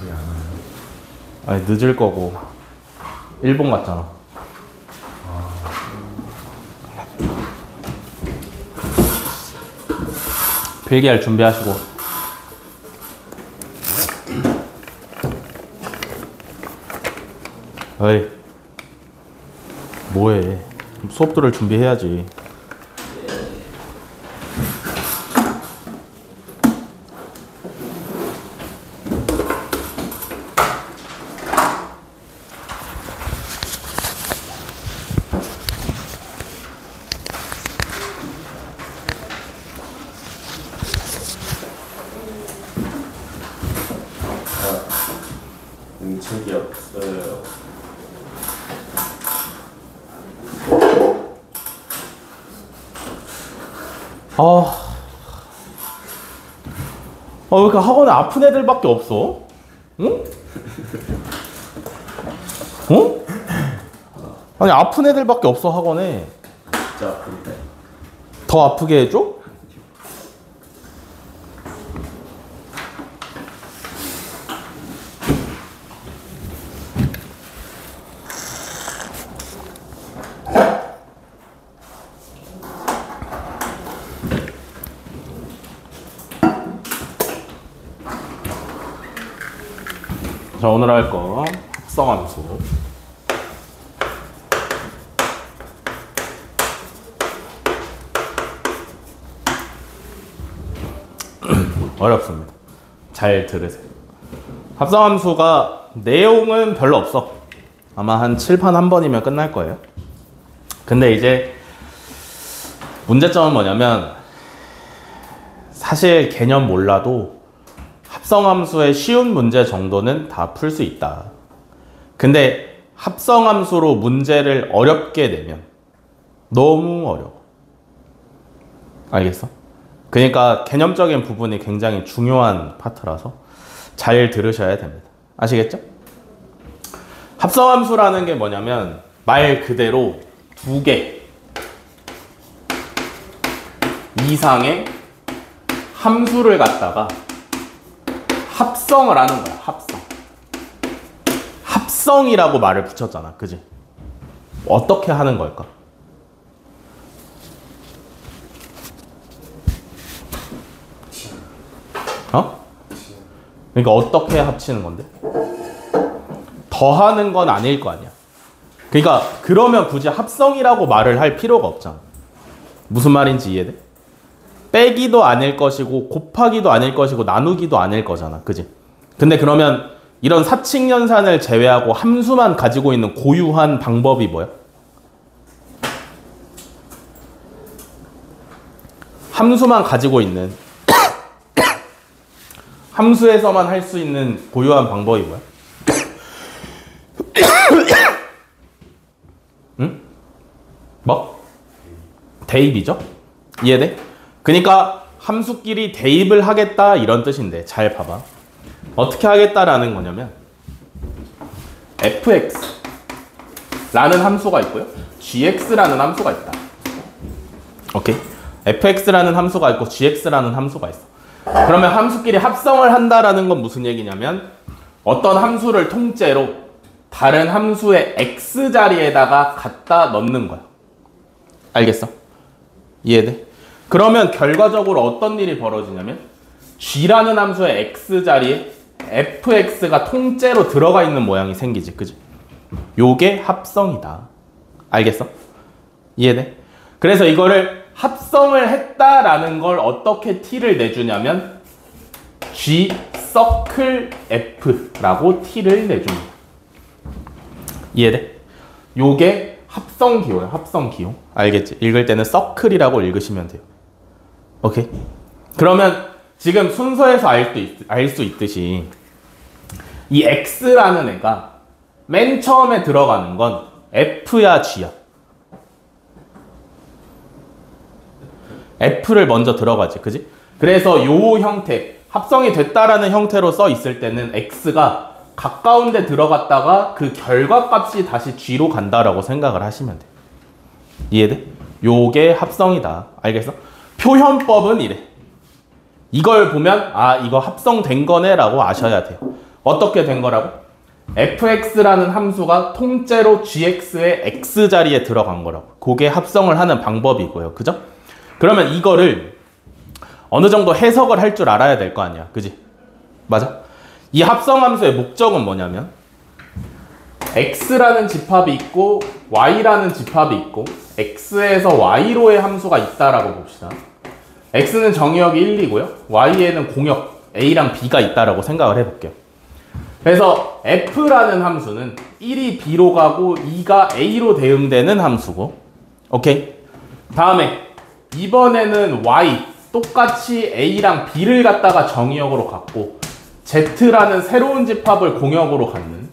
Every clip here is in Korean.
그게 안 와요. 아니 늦을 거고 일본 갔잖아. 필기할 준비하시고. 어이 뭐해, 수업 들을 준비해야지. 책이 없어요. 왜 이렇게 학원에 아픈 애들밖에 없어? 응? 응? 아니 아픈 애들밖에 없어 학원에. 진짜 아픈데. 더 아프게 해줘? 자, 오늘 할 거 합성함수. 어렵습니다. 잘 들으세요. 합성함수가 내용은 별로 없어. 아마 한 칠판 한 번이면 끝날 거예요. 근데 이제 문제점은 뭐냐면 사실 개념 몰라도 합성함수의 쉬운 문제 정도는 다 풀 수 있다. 근데 합성함수로 문제를 어렵게 내면 너무 어려워. 알겠어? 그러니까 개념적인 부분이 굉장히 중요한 파트라서 잘 들으셔야 됩니다. 아시겠죠? 합성함수라는 게 뭐냐면 말 그대로 두 개 이상의 함수를 갖다가 합성을 하는 거야. 합성. 합성이라고 말을 붙였잖아. 그지? 어떻게 하는 걸까? 그러니까 어떻게 합치는 건데? 더하는 건 아닐 거 아니야. 그러니까 그러면 굳이 합성이라고 말을 할 필요가 없잖아. 무슨 말인지 이해돼? 빼기도 아닐 것이고 곱하기도 아닐 것이고 나누기도 아닐 거잖아. 그지? 근데 그러면 이런 사칙연산을 제외하고 함수만 가지고 있는 고유한 방법이 뭐야? 함수만 가지고 있는 함수에서만 할 수 있는 고유한 방법이 뭐야? 응? 뭐? 대입이죠? 이해돼? 그러니까 함수끼리 대입을 하겠다 이런 뜻인데 잘 봐봐. 어떻게 하겠다라는 거냐면 fx라는 함수가 있고요. gx라는 함수가 있다. 오케이? fx라는 함수가 있고 gx라는 함수가 있어. 그러면 함수끼리 합성을 한다라는 건 무슨 얘기냐면 어떤 함수를 통째로 다른 함수의 x자리에다가 갖다 넣는 거야. 알겠어? 이해돼? 그러면 결과적으로 어떤 일이 벌어지냐면 g라는 함수의 x자리에 fx가 통째로 들어가 있는 모양이 생기지. 그지? 요게 합성이다. 알겠어? 이해돼? 그래서 이거를 합성을 했다라는 걸 어떻게 t를 내주냐면 g 서클 f라고 t를 내줍니다. 이해돼? 요게 합성기호야. 합성기호. 알겠지? 읽을 때는 서클이라고 읽으시면 돼요. 오케이? 그러면 지금 순서에서 알 수 있듯이 이 x라는 애가 맨 처음에 들어가는 건 f야 g야? f를 먼저 들어가지. 그지? 그래서 요 형태, 합성이 됐다라는 형태로 써 있을 때는 x가 가까운 데 들어갔다가 그 결과값이 다시 g로 간다라고 생각을 하시면 돼. 이해돼? 요게 합성이다. 알겠어? 표현법은 이래. 이걸 보면 아 이거 합성된 거네 라고 아셔야 돼요. 어떻게 된 거라고? fx라는 함수가 통째로 gx의 x 자리에 들어간 거라고. 그게 합성을 하는 방법이고요. 그죠? 그러면 이거를 어느 정도 해석을 할 줄 알아야 될 거 아니야. 그지? 맞아? 이 합성함수의 목적은 뭐냐면 x라는 집합이 있고 y라는 집합이 있고 x에서 y로의 함수가 있다라고 봅시다. x는 정의역이 1, 2고요. y에는 공역 a랑 b가 있다라고 생각을 해볼게요. 그래서 f라는 함수는 1이 b로 가고 2가 a로 대응되는 함수고, 오케이? 다음에 이번에는 y 똑같이 a랑 b를 갖다가 정의역으로 갖고 z라는 새로운 집합을 공역으로 갖는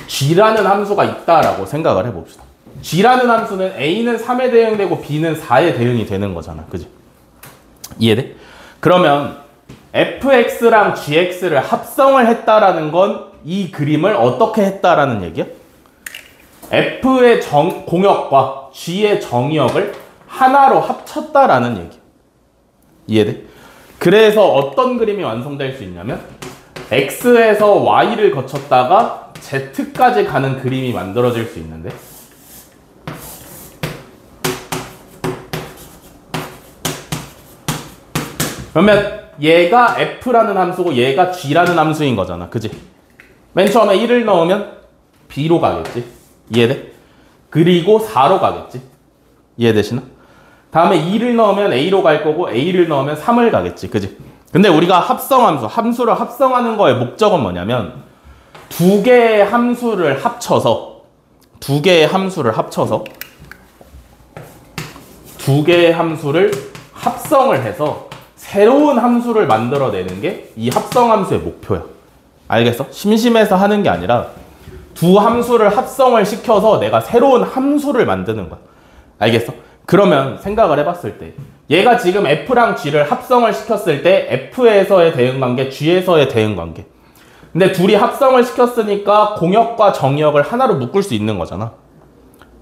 g라는 함수가 있다라고 생각을 해봅시다. g라는 함수는 a는 3에 대응되고 b는 4에 대응이 되는 거잖아. 그지? 이해돼? 그러면 fx랑 gx를 합성을 했다라는 건 이 그림을 어떻게 했다라는 얘기야? f의 공역과 g의 정의역을 하나로 합쳤다라는 얘기야. 이해돼? 그래서 어떤 그림이 완성될 수 있냐면 x에서 y를 거쳤다가 z까지 가는 그림이 만들어질 수 있는데, 그러면 얘가 f라는 함수고 얘가 g라는 함수인 거잖아. 그지? 맨 처음에 1을 넣으면 b로 가겠지. 이해돼? 그리고 4로 가겠지. 이해되시나? 다음에 2를 넣으면 a로 갈 거고 a를 넣으면 3을 가겠지. 그지? 근데 우리가 함수를 합성하는 거의 목적은 뭐냐면 두 개의 함수를 합쳐서 합성을 해서 새로운 함수를 만들어내는 게 이 합성함수의 목표야. 알겠어? 심심해서 하는 게 아니라 두 함수를 합성을 시켜서 내가 새로운 함수를 만드는 거야. 알겠어? 그러면 생각을 해봤을 때 얘가 지금 f랑 g를 합성을 시켰을 때 f에서의 대응관계, g에서의 대응관계. 근데 둘이 합성을 시켰으니까 공역과 정의역을 하나로 묶을 수 있는 거잖아.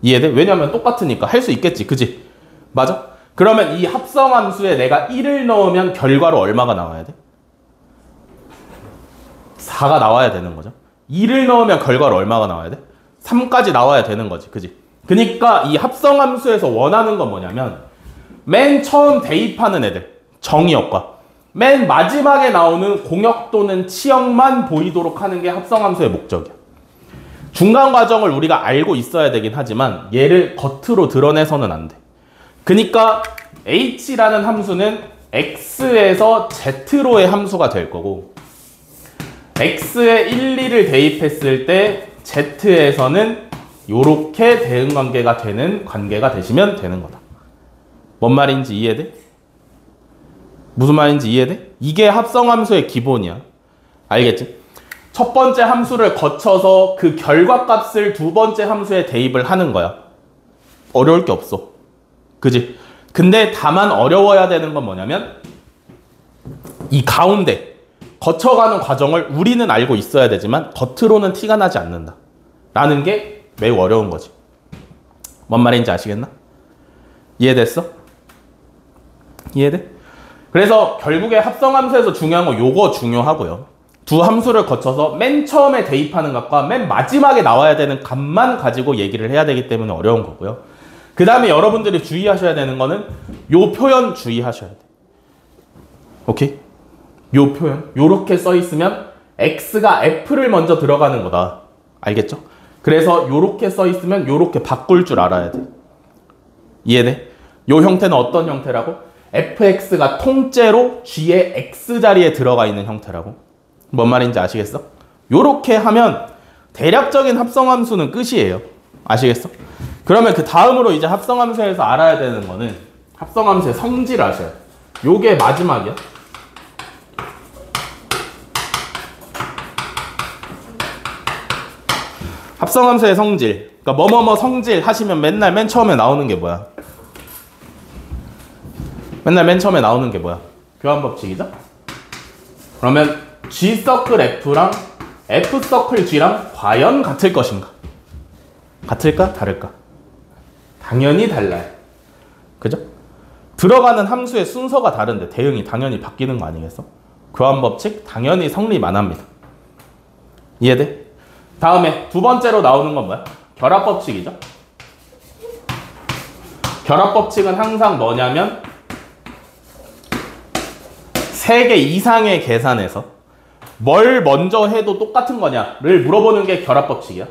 이해돼? 왜냐면 똑같으니까 할 수 있겠지. 그지? 맞아? 그러면 이 합성함수에 내가 1을 넣으면 결과로 얼마가 나와야 돼? 4가 나와야 되는 거죠. 2를 넣으면 결과로 얼마가 나와야 돼? 3까지 나와야 되는 거지. 그지? 그러니까 이 합성함수에서 원하는 건 뭐냐면 맨 처음 대입하는 애들, 정의역과 맨 마지막에 나오는 공역 또는 치역만 보이도록 하는 게 합성함수의 목적이야. 중간 과정을 우리가 알고 있어야 되긴 하지만 얘를 겉으로 드러내서는 안 돼. 그러니까 h라는 함수는 x에서 z로의 함수가 될 거고 x에 1, 2를 대입했을 때 z에서는 요렇게 대응관계가 되는 관계가 되시면 되는 거다. 뭔 말인지 이해돼? 무슨 말인지 이해돼? 이게 합성함수의 기본이야. 알겠지? 첫 번째 함수를 거쳐서 그 결과값을 두 번째 함수에 대입을 하는 거야. 어려울 게 없어. 그지? 근데 다만 어려워야 되는 건 뭐냐면 이 가운데 거쳐가는 과정을 우리는 알고 있어야 되지만 겉으로는 티가 나지 않는다 라는 게 매우 어려운 거지. 뭔 말인지 아시겠나? 이해됐어? 이해돼? 그래서 결국에 합성함수에서 중요한 건 요거 중요하고요. 두 함수를 거쳐서 맨 처음에 대입하는 값과 맨 마지막에 나와야 되는 값만 가지고 얘기를 해야 되기 때문에 어려운 거고요. 그 다음에 여러분들이 주의하셔야 되는 거는 요 표현 주의하셔야 돼. 오케이? 요 표현 요렇게 써 있으면 x가 f를 먼저 들어가는 거다. 알겠죠? 그래서 요렇게 써 있으면 요렇게 바꿀 줄 알아야 돼. 이해돼? 요 형태는 어떤 형태라고? fx가 통째로 g의 x자리에 들어가 있는 형태라고. 뭔 말인지 아시겠어? 요렇게 하면 대략적인 합성함수는 끝이에요. 아시겠어? 그러면 그 다음으로 이제 합성함수에서 알아야 되는 거는 합성함수의 성질을 아셔야 돼. 요게 마지막이야. 합성함수의 성질. 그러니까 뭐뭐뭐 성질 하시면 맨날 맨 처음에 나오는 게 뭐야? 맨 처음에 나오는 게 뭐야? 교환법칙이죠? 그러면 G 서클 F랑 F 서클 G랑 과연 같을 것인가? 같을까? 다를까? 당연히 달라요. 그죠? 들어가는 함수의 순서가 다른데 대응이 당연히 바뀌는 거 아니겠어? 교환법칙 당연히 성립 안 합니다. 이해돼? 다음에 두 번째로 나오는 건 뭐야? 결합법칙이죠. 결합법칙은 항상 뭐냐면 3개 이상의 계산에서 뭘 먼저 해도 똑같은 거냐를 물어보는 게 결합법칙이야.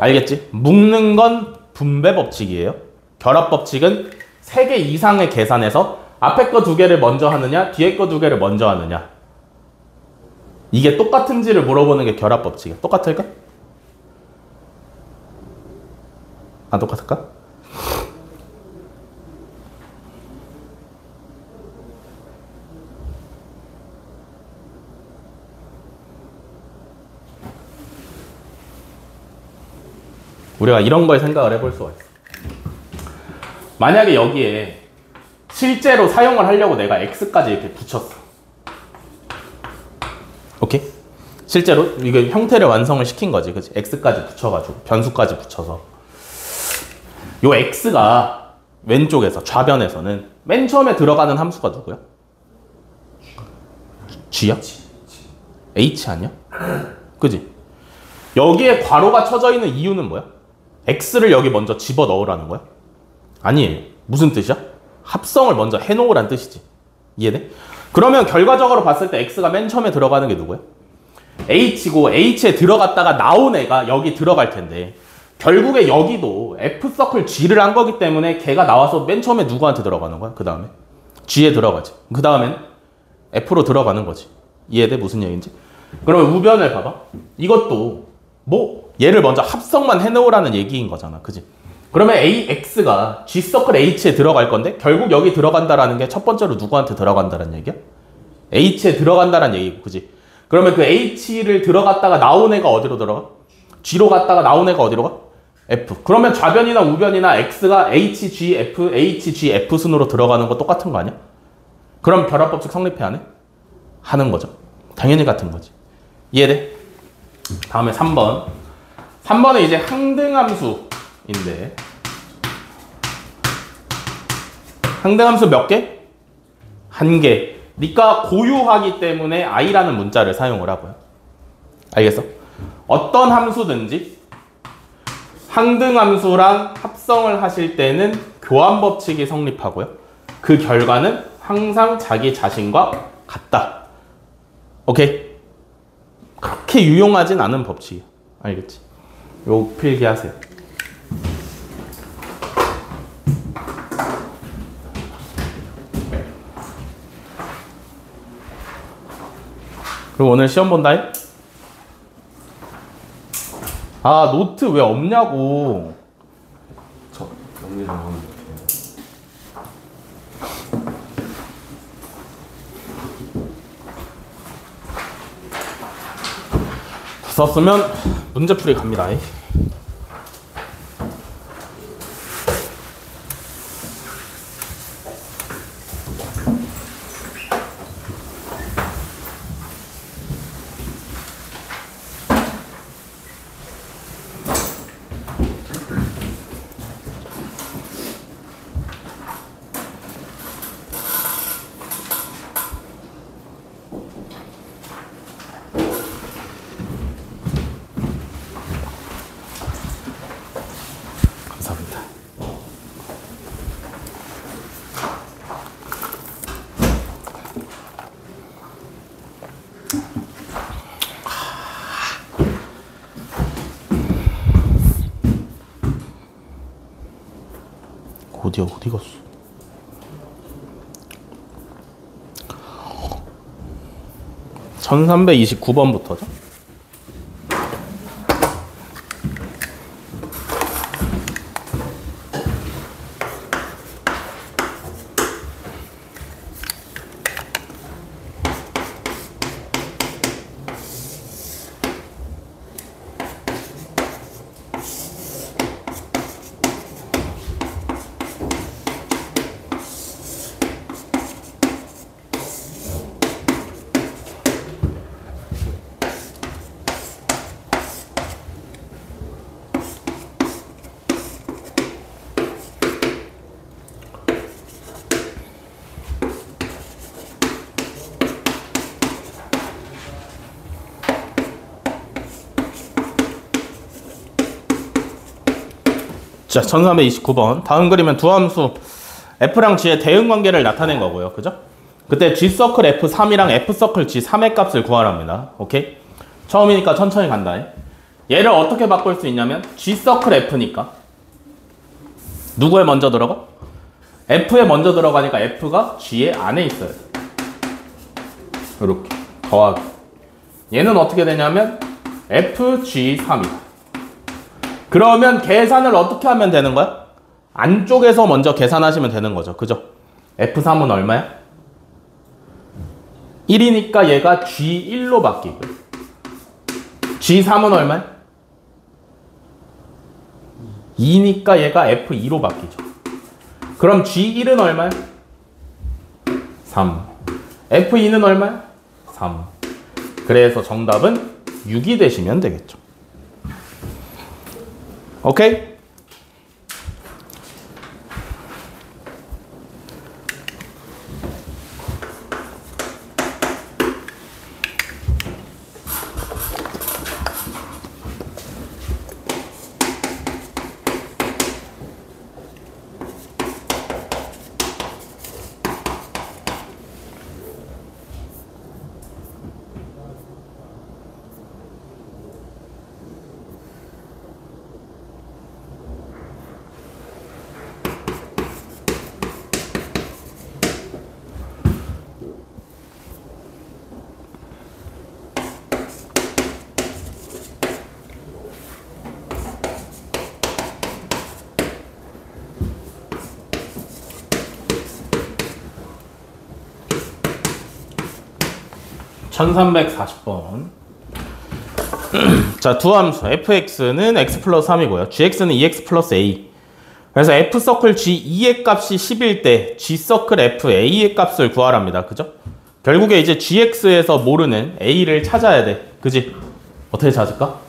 알겠지? 묶는 건 분배법칙이에요. 결합법칙은 3개 이상의 계산에서 앞에 거 2개를 먼저 하느냐 뒤에 거 2개를 먼저 하느냐 이게 똑같은지를 물어보는 게 결합법칙이야. 똑같을까? 안 똑같을까? 우리가 이런 걸 생각을 해볼 수가 있어. 만약에 여기에 실제로 사용을 하려고 내가 x까지 이렇게 붙였어. 오케이? 실제로 이게 형태를 완성을 시킨 거지. 그치? x까지 붙여가지고 변수까지 붙여서 요 x가 왼쪽에서 좌변에서는 맨 처음에 들어가는 함수가 누구야? g야? h 아니야? 그지? 여기에 괄호가 쳐져 있는 이유는 뭐야? x를 여기 먼저 집어 넣으라는 거야? 아니에요. 무슨 뜻이야? 합성을 먼저 해놓으란 뜻이지. 이해돼? 그러면 결과적으로 봤을 때 x가 맨 처음에 들어가는 게 누구야? h고 h에 들어갔다가 나온 애가 여기 들어갈 텐데 결국에 여기도 f서클 g를 한 거기 때문에 걔가 나와서 맨 처음에 누구한테 들어가는 거야? 그 다음에 g에 들어가지. 그 다음엔 f로 들어가는 거지. 이해돼? 무슨 얘기인지? 그러면 우변을 봐봐. 이것도 뭐 얘를 먼저 합성만 해놓으라는 얘기인 거잖아. 그지? 그러면 x가 g서클 h에 들어갈 건데 결국 여기 들어간다라는 게 첫 번째로 누구한테 들어간다는 얘기야? h에 들어간다는 얘기고. 그지? 그러면 그 h를 들어갔다가 나온 애가 어디로 들어가? g로 갔다가 나온 애가 어디로 가? f. 그러면 좌변이나 우변이나 x가 h, g, f, h, g, f 순으로 들어가는 거 똑같은 거 아니야? 그럼 결합법칙 성립해 안 해? 하는 거죠. 당연히 같은 거지. 이해돼? 다음에 3번. 3번은 이제 항등함수인데 항등함수 몇 개? 1개. 니까 고유하기 때문에 i라는 문자를 사용을 하고요. 알겠어? 어떤 함수든지 항등함수랑 합성을 하실 때는 교환법칙이 성립하고요. 그 결과는 항상 자기 자신과 같다. 오케이? 그렇게 유용하진 않은 법칙이야. 알겠지? 요 필기하세요. 그리고 오늘 시험 본다. 아, 노트 왜 없냐고. 저 정리를 하면 돼요. 썼으면 문제풀이 갑니다. 감사합니다. 어디 갔어? (1329번부터죠) 자, 1329번. 다음 그림은 두 함수 F랑 G의 대응 관계를 나타낸 거고요. 그죠? 그때 G서클 F3이랑 F서클 G3의 값을 구하랍니다. 오케이? 처음이니까 천천히 간다. 얘를 어떻게 바꿀 수 있냐면 G서클 F니까 누구에 먼저 들어가? F에 먼저 들어가니까 F가 G의 안에 있어요. 이렇게 더하기. 얘는 어떻게 되냐면 FG3이다. 그러면 계산을 어떻게 하면 되는 거야? 안쪽에서 먼저 계산하시면 되는 거죠. 그죠? F3은 얼마야? 1이니까 얘가 G1로 바뀌고 G3은 얼마야? 2니까 얘가 F2로 바뀌죠. 그럼 G1은 얼마야? 3. F2는 얼마야? 3. 그래서 정답은 6이 되시면 되겠죠. 오케이? (1340번) 자, 두 함수 fx는 x 플러스 3이고요. gx는 2x 플러스 a. 그래서 f서클 g2의 값이 10일 때 g서클 fa의 값을 구하랍니다. 그죠? 결국에 이제 gx에서 모르는 a를 찾아야 돼. 그지? 어떻게 찾을까?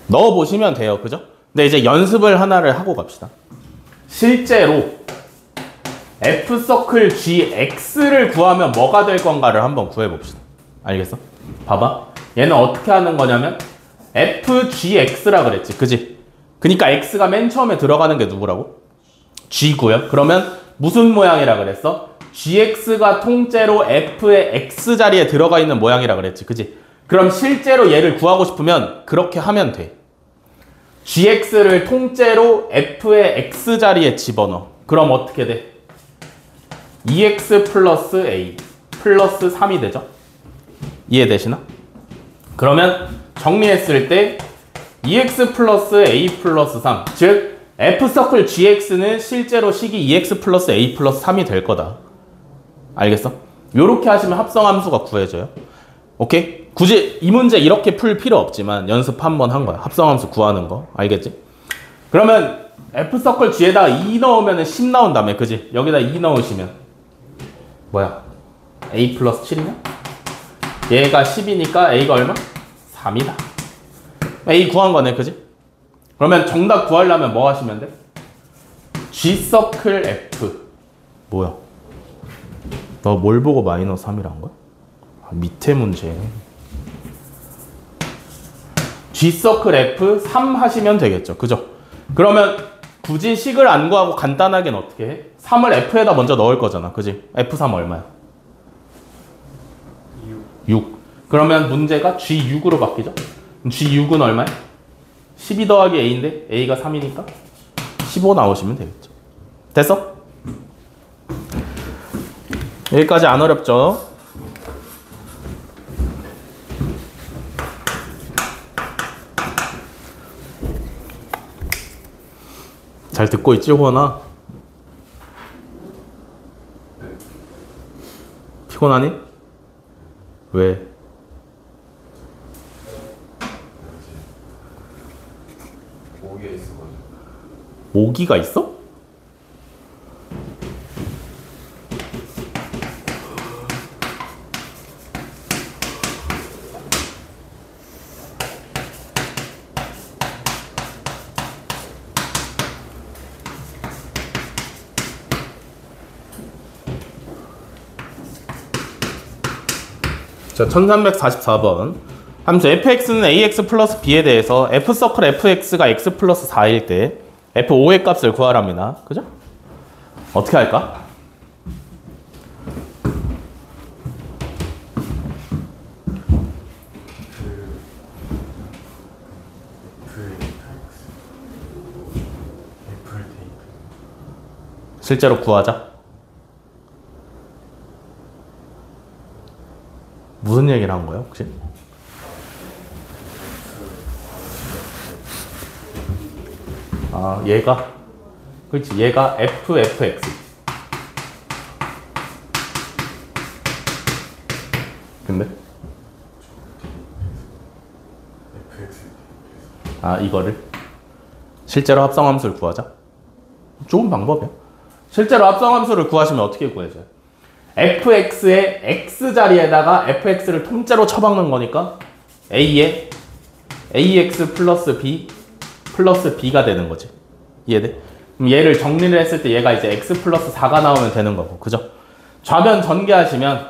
넣어보시면 돼요. 그죠? 근데 이제 연습을 하나를 하고 갑시다. 실제로 F서클 GX를 구하면 뭐가 될 건가를 한번 구해봅시다. 알겠어? 봐봐. 얘는 어떻게 하는 거냐면 FGX라 그랬지. 그지? 그니까 X가 맨 처음에 들어가는 게 누구라고? G고요. 그러면 무슨 모양이라 그랬어? GX가 통째로 F의 X 자리에 들어가 있는 모양이라 그랬지. 그지? 그럼 실제로 얘를 구하고 싶으면 그렇게 하면 돼. GX를 통째로 F의 X 자리에 집어넣어. 그럼 어떻게 돼? 2x 플러스 a 플러스 3이 되죠? 이해되시나? 그러면 정리했을 때 2x 플러스 a 플러스 3, 즉 F서클 gx는 실제로 식이 2x 플러스 a 플러스 3이 될 거다. 알겠어? 요렇게 하시면 합성함수가 구해져요. 오케이? 굳이 이 문제 이렇게 풀 필요 없지만 연습 한번 한 거야. 합성함수 구하는 거. 알겠지? 그러면 F서클 g에다가 2 넣으면 10 나온다며. 그지? 여기다 2 넣으시면 뭐야? a 플러스 7이냐? 얘가 10이니까 a가 얼마? 3이다. a 구한 거네. 그지? 그러면 정답 구하려면 뭐 하시면 돼? G서클 F. 뭐야? 너 뭘 보고 마이너스 3이란 거야? 밑에 문제. G서클 F 3 하시면 되겠죠. 그죠? 그러면 굳이 식을 안 구하고 간단하게는 어떻게 해? 3을 F에다 먼저 넣을 거잖아. 그지? F3 얼마야? 6. 그러면 문제가 G6으로 바뀌죠? G6은 얼마야? 12 더하기 A인데 A가 3이니까 15 나오시면 되겠죠. 됐어? 여기까지 안 어렵죠? 잘 듣고 있지, 호원아? 피곤하니? 왜? 모기가 있어가지고. 모기가 있어? 자, 1344번. 함수 fx는 ax 플러스 b에 대해서 f서클 fx가 x 플러스 4일 때 f5의 값을 구하랍니다. 그죠? 어떻게 할까? 실제로 구하자. 무슨 얘기를 한 거예요, 혹시? 아, 얘가? 그렇지, 얘가 fx. 근데? 아, 이거를? 실제로 합성함수를 구하자? 좋은 방법이야. 실제로 합성함수를 구하시면 어떻게 구해줘요? fx의 x 자리에다가 fx를 통째로 쳐박는 거니까 a에 ax 플러스 b 플러스 b가 되는 거지. 이해돼? 그럼 얘를 정리를 했을 때 얘가 이제 x 플러스 4가 나오면 되는 거고, 그죠? 좌변 전개하시면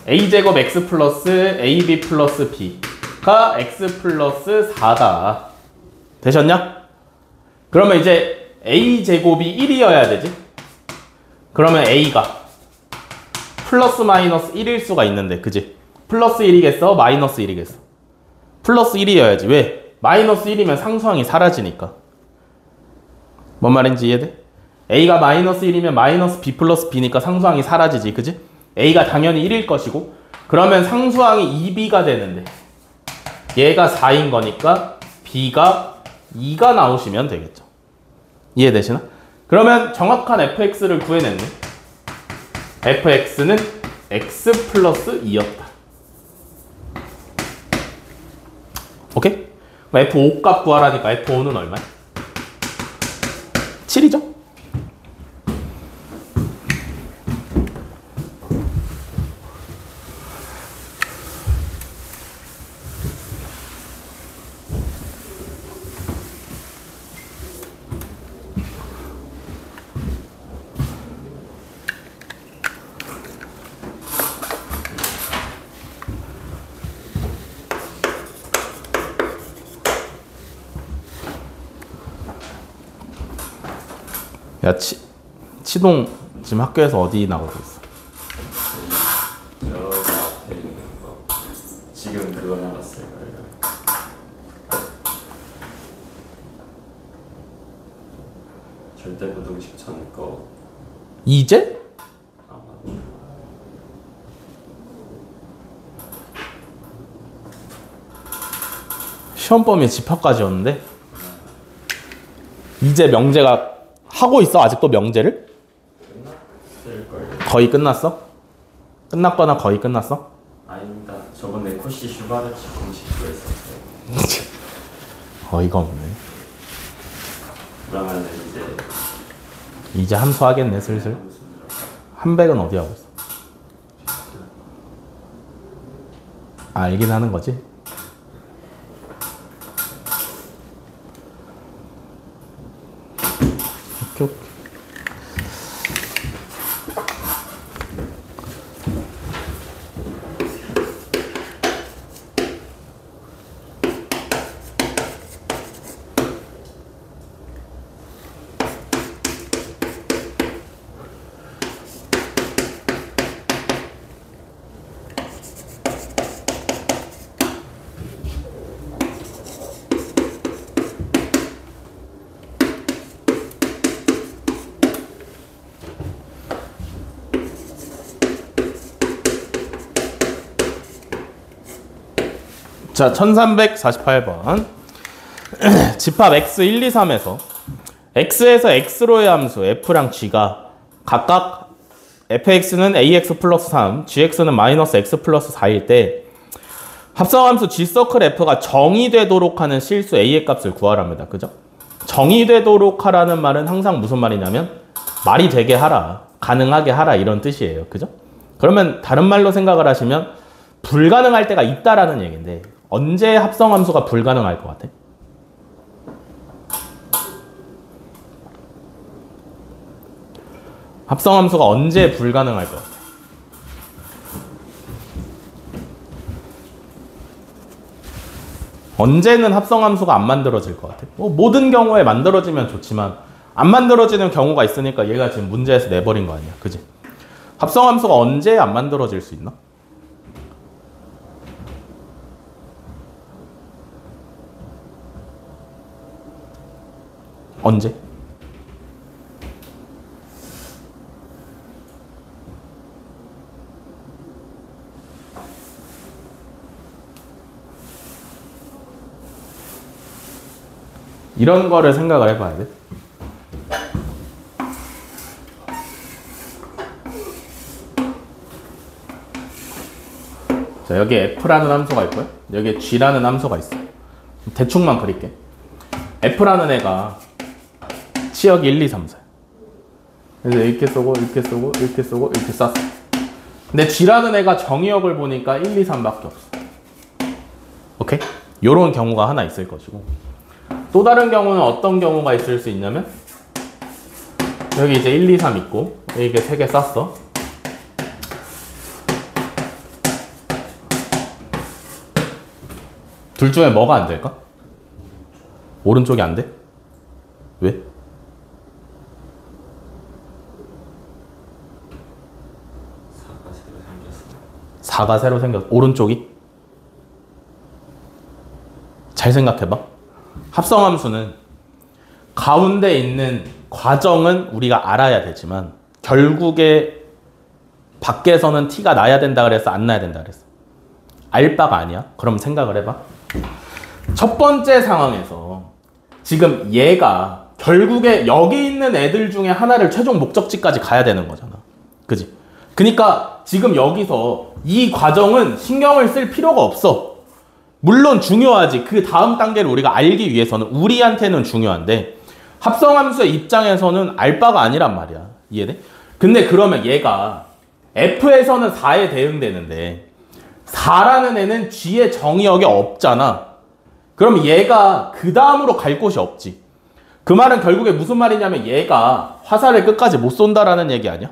a제곱 x 플러스 ab 플러스 b가 x 플러스 4다. 되셨냐? 그러면 이제 a제곱이 1이어야 되지? 그러면 a가 플러스 마이너스 1일 수가 있는데, 그지? 플러스 1이겠어? 마이너스 1이겠어? 플러스 1이어야지. 왜? 마이너스 1이면 상수항이 사라지니까. 뭔 말인지 이해돼? a가 마이너스 1이면 마이너스 b 플러스 b니까 상수항이 사라지지, 그지? a가 당연히 1일 것이고, 그러면 상수항이 2b가 되는데 얘가 4인 거니까 b가 2가 나오시면 되겠죠. 이해되시나? 그러면 정확한 fx를 구해냈네. fx는 x 플러스 2였다. 오케이? f5 값 구하라니까 f5는 얼마야? 7이죠? 야, 치동 지금 학교에서 어디 나가고 있어? 여기 앞에 있는 거. 지금 그거 나갔어요. 절대 부동식 전 거. 이제? 아, 맞죠. 시험 범위 집합까지 였는데 이제 명제가 하고 있어? 아직도 명제를? 끝났을걸요? 거의 끝났어? 끝났거나 거의 끝났어? 아닙니다. 저번에 코시 슈바르츠 공식도 했었어요. 어이가 없네. 그러면은 이제 함수 하겠네 슬슬. 무슨 한백은 어디 하고 있어? 알긴 하는 거지? 오케이, 오케이. 자, 1348번. 집합 x 1, 2, 3에서 x에서 x로의 함수 f랑 g가 각각 fx는 ax 플러스 3, gx는 마이너스 x 플러스 4일 때 합성함수 g서클 f가 정의되도록 하는 실수 a의 값을 구하랍니다. 그죠? 정의되도록 하라는 말은 항상 무슨 말이냐면 말이 되게 하라, 가능하게 하라 이런 뜻이에요. 그죠? 그러면 다른 말로 생각을 하시면 불가능할 때가 있다라는 얘기인데 언제 합성함수가 불가능할 것 같아? 합성함수가 언제 불가능할 것 같아? 언제는 합성함수가 안 만들어질 것 같아? 뭐 모든 경우에 만들어지면 좋지만 안 만들어지는 경우가 있으니까 얘가 지금 문제에서 내버린 거 아니야. 그지? 합성함수가 언제 안 만들어질 수 있나? 언제? 이런 거를 생각을 해봐야 돼. 자, 여기 f라는 함수가 있고요. 여기에 g라는 함수가 있어. 대충만 그릴게. f라는 애가 치역이 1, 2, 3, 4. 그래서 이렇게 쏘고, 이렇게 쏘고, 이렇게 쏘고, 이렇게 쐈어. 근데 g라는 애가 정의역을 보니까 1, 2, 3밖에 없어. 오케이? 요런 경우가 하나 있을 것이고. 또 다른 경우는 어떤 경우가 있을 수 있냐면 여기 이제 1, 2, 3 있고 이게 3개 쌌어. 둘 중에 뭐가 안 될까? 오른쪽이 안 돼? 왜? 사가 새로 생겼어. 오른쪽이? 잘 생각해봐. 합성함수는 가운데 있는 과정은 우리가 알아야 되지만 결국에 밖에서는 티가 나야 된다 그래서 안 나야 된다 그랬어. 알 바가 아니야. 그럼 생각을 해봐. 첫 번째 상황에서 지금 얘가 결국에 여기 있는 애들 중에 하나를 최종 목적지까지 가야 되는 거잖아. 그지? 그러니까 지금 여기서 이 과정은 신경을 쓸 필요가 없어. 물론 중요하지. 그 다음 단계를 우리가 알기 위해서는 우리한테는 중요한데 합성함수의 입장에서는 알 바가 아니란 말이야. 이해돼? 근데 그러면 얘가 F에서는 4에 대응되는데 4라는 애는 G의 정의역에 없잖아. 그럼 얘가 그 다음으로 갈 곳이 없지. 그 말은 결국에 무슨 말이냐면 얘가 화살을 끝까지 못 쏜다라는 얘기 아니야?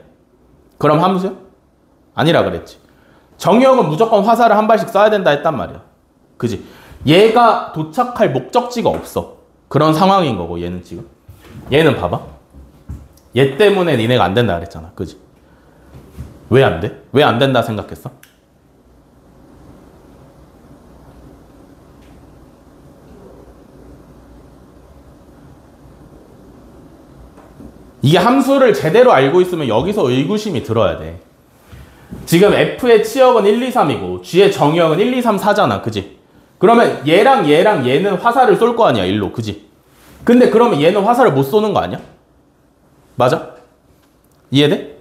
그럼 함수야? 아니라 그랬지. 정의역은 무조건 화살을 한 발씩 쏴야 된다 했단 말이야. 그지? 얘가 도착할 목적지가 없어. 그런 상황인 거고 얘는 지금. 얘는 봐봐. 얘 때문에 니네가 안 된다 그랬잖아. 그지? 왜 안 돼? 왜 안 된다 생각했어? 이게 함수를 제대로 알고 있으면 여기서 의구심이 들어야 돼. 지금 F의 치역은 1, 2, 3이고 G의 정의역은 1, 2, 3, 4잖아. 그지? 그러면 얘랑 얘는 화살을 쏠 거 아니야. 일로. 그지? 근데 그러면 얘는 화살을 못 쏘는 거 아니야? 맞아? 이해돼?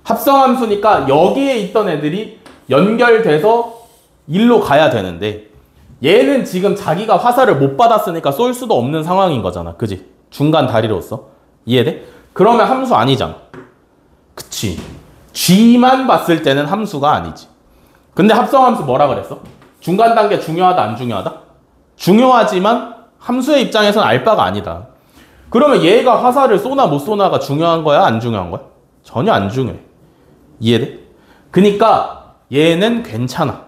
합성함수니까 여기에 있던 애들이 연결돼서 일로 가야 되는데 얘는 지금 자기가 화살을 못 받았으니까 쏠 수도 없는 상황인 거잖아. 그지? 중간 다리로서. 이해돼? 그러면 함수 아니잖아. 그치? G만 봤을 때는 함수가 아니지. 근데 합성함수 뭐라 그랬어? 중간 단계 중요하다 안 중요하다? 중요하지만 함수의 입장에서는 알 바가 아니다. 그러면 얘가 화살을 쏘나 못 쏘나가 중요한 거야? 안 중요한 거야? 전혀 안 중요해. 이해돼? 그니까 얘는 괜찮아.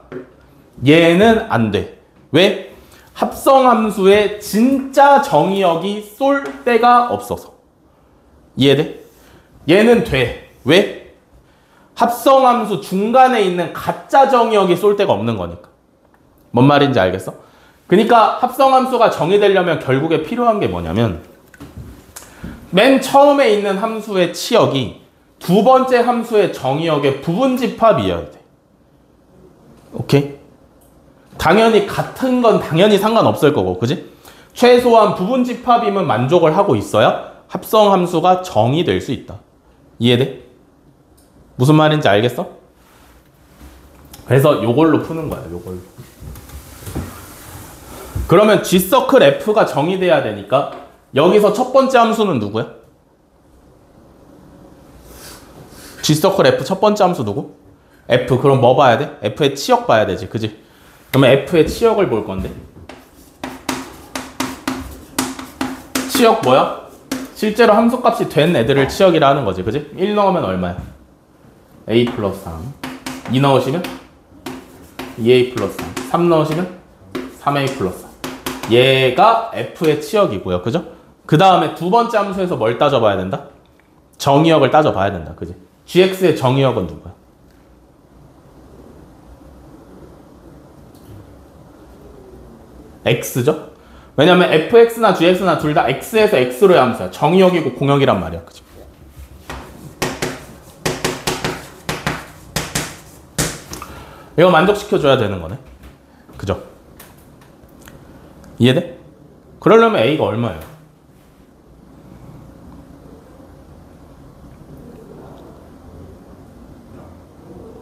얘는 안 돼. 왜? 합성함수의 진짜 정의역이 쏠 데가 없어서. 이해돼? 얘는 돼. 왜? 합성함수 중간에 있는 가짜 정의역이 쏠 데가 없는 거니까. 뭔 말인지 알겠어? 그러니까 합성함수가 정의되려면 결국에 필요한 게 뭐냐면 맨 처음에 있는 함수의 치역이 두 번째 함수의 정의역의 부분집합이어야 돼. 오케이? 당연히 같은 건 당연히 상관없을 거고, 그지? 최소한 부분집합이면 만족을 하고 있어야 합성함수가 정의될 수 있다. 이해돼? 무슨 말인지 알겠어? 그래서 요걸로 푸는 거야, 요걸로. 그러면 G서클 F가 정의돼야 되니까 여기서 첫 번째 함수는 누구야? G서클 F 첫 번째 함수 누구? F. 그럼 뭐 봐야 돼? F의 치역 봐야 되지. 그지? 그러면 F의 치역을 볼 건데 치역 뭐야? 실제로 함수값이 된 애들을 치역이라 하는 거지. 그지? 1 넣으면 얼마야? A 플러스 3. 2 넣으시면 2A 플러스 3. 3 넣으시면 3A 플러스 3. 얘가 f의 치역이고요. 그죠? 그 다음에 두 번째 함수에서 뭘 따져봐야 된다? 정의역을 따져봐야 된다. 그지? gx의 정의역은 누구야? x죠? 왜냐면 fx나 gx나 둘 다 x에서 x로의 함수야. 정의역이고 공역이란 말이야. 그죠? 이거 만족시켜줘야 되는 거네. 그죠? 이해돼? 그러려면 a가 얼마예요?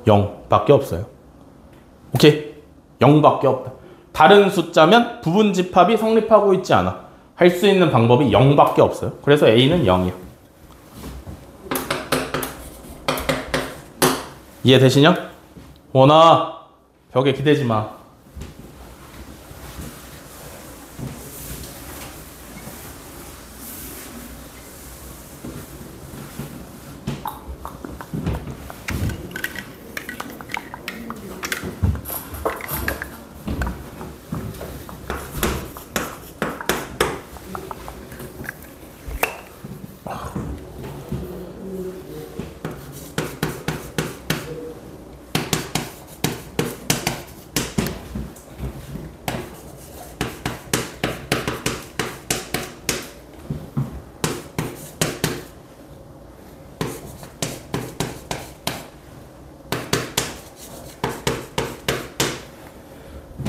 0밖에 없어요. 오케이? 0밖에 없다. 다른 숫자면 부분 집합이 성립하고 있지 않아. 할 수 있는 방법이 0밖에 없어요. 그래서 a는 0이야. 이해되시냐? 원아, 벽에 기대지 마.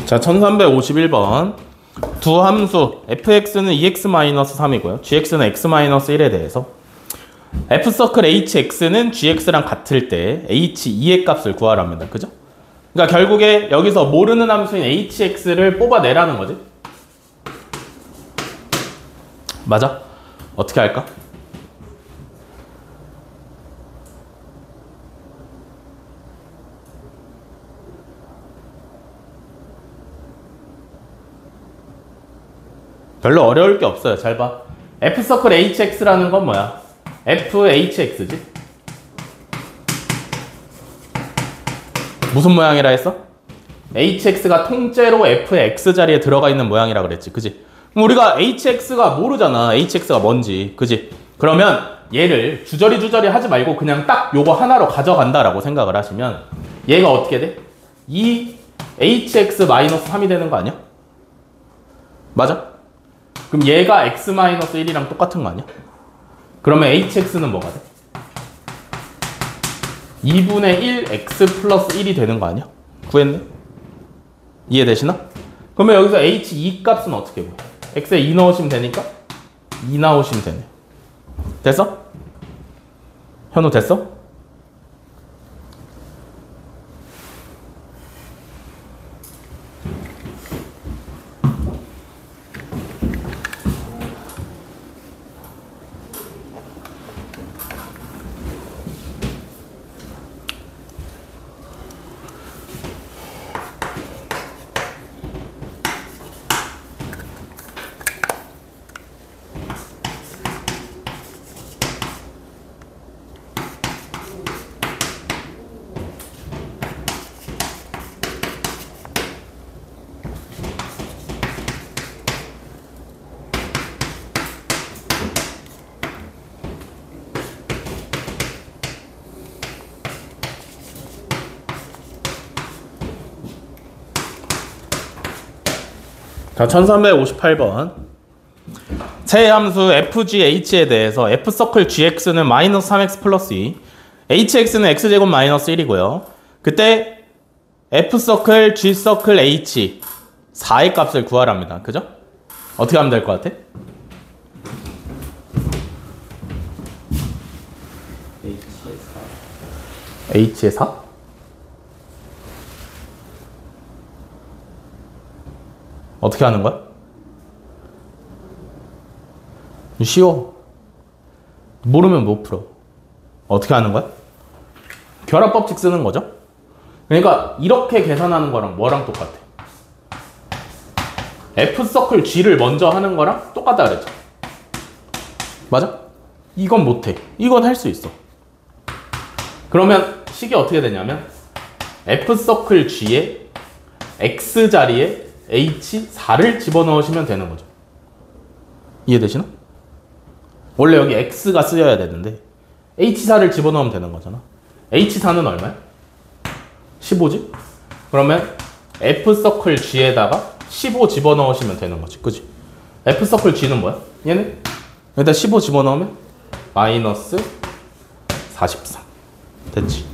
자, 1351번. 두 함수 fx는 2x-3이고요. gx는 x-1에 대해서 f서클 hx는 gx랑 같을 때 h2의 값을 구하랍니다. 그죠? 그러니까 결국에 여기서 모르는 함수인 hx를 뽑아내라는 거지. 맞아? 어떻게 할까? 별로 어려울 게 없어요. 잘 봐. f서클 hx라는 건 뭐야? fhx지? 무슨 모양이라 했어? hx가 통째로 f의 x 자리에 들어가 있는 모양이라 그랬지. 그지? 그럼 우리가 hx가 모르잖아. hx가 뭔지. 그지? 그러면 얘를 주저리 하지 말고 그냥 딱 요거 하나로 가져간다라고 생각을 하시면 얘가 어떻게 돼? 2hx-3이 되는 거 아니야? 맞아? 그럼 얘가 x-1이랑 똑같은 거 아니야? 그러면 hx는 뭐가 돼? 2분의 1 x 플러스 1이 되는 거 아니야? 구했네? 이해되시나? 그러면 여기서 h2 값은 어떻게 구해? x에 2 넣으시면 되니까 2 나오시면 되네. 됐어? 현우 됐어? 자, 1358번. 새 함수 fgh에 대해서 f서클 gx는 마이너스 3x 플러스 2, hx는 x제곱 마이너스 1이고요. 그때 f서클 g서클 h 4의 값을 구하랍니다. 그죠? 어떻게 하면 될 것 같아? h의 4? 어떻게 하는 거야? 쉬워. 모르면 못 풀어. 어떻게 하는 거야? 결합법칙 쓰는 거죠? 그러니까 이렇게 계산하는 거랑 뭐랑 똑같아? F서클 G를 먼저 하는 거랑 똑같다 그랬죠? 맞아? 이건 못해. 이건 할 수 있어. 그러면 식이 어떻게 되냐면 F서클 G의 X 자리에 H4를 집어넣으시면 되는 거죠. 이해되시나? 원래 여기 X가 쓰여야 되는데 H4를 집어넣으면 되는 거잖아. H4는 얼마야? 15지? 그러면 F서클 G에다가 15 집어넣으시면 되는 거지. 그지? F서클 G는 뭐야? 얘는 여기다 15 집어넣으면 마이너스 43. 됐지?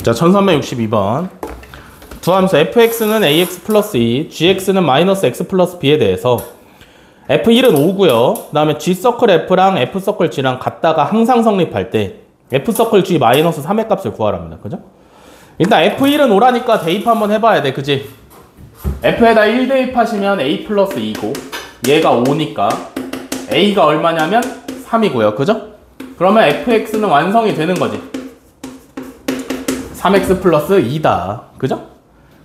자, 1362번. 두 함수 fx는 ax 플러스 2, gx는 마이너스 x 플러스 b에 대해서 f1은 5고요. 그 다음에 g서클 f랑 f서클 g랑 같다가 항상 성립할 때 f서클 g 마이너스 3의 값을 구하랍니다. 그죠? 일단 f1은 5라니까 대입 한번 해봐야 돼. 그지? f에다 1 대입하시면 a 플러스 2고 얘가 5니까 a가 얼마냐면 3이고요. 그죠? 그러면 fx는 완성이 되는 거지. 3x 플러스 2다. 그죠?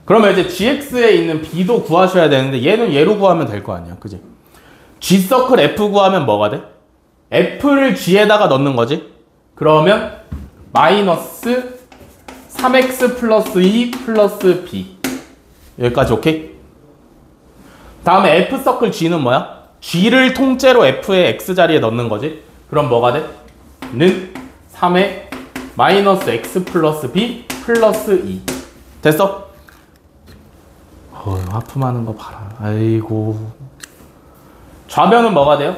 그러면 이제 gx에 있는 b도 구하셔야 되는데 얘는 얘로 구하면 될 거 아니야. 그지? g서클 f 구하면 뭐가 돼? f를 g에다가 넣는 거지. 그러면 마이너스 3x 플러스 2 플러스 b. 여기까지 오케이? 다음에 f서클 g는 뭐야? g를 통째로 f의 x자리에 넣는 거지. 그럼 뭐가 돼? 는 3의 마이너스 x 플러스 b 플러스 2. 됐어? 하품하는 거 봐라. 아이고. 좌변은 뭐가 돼요?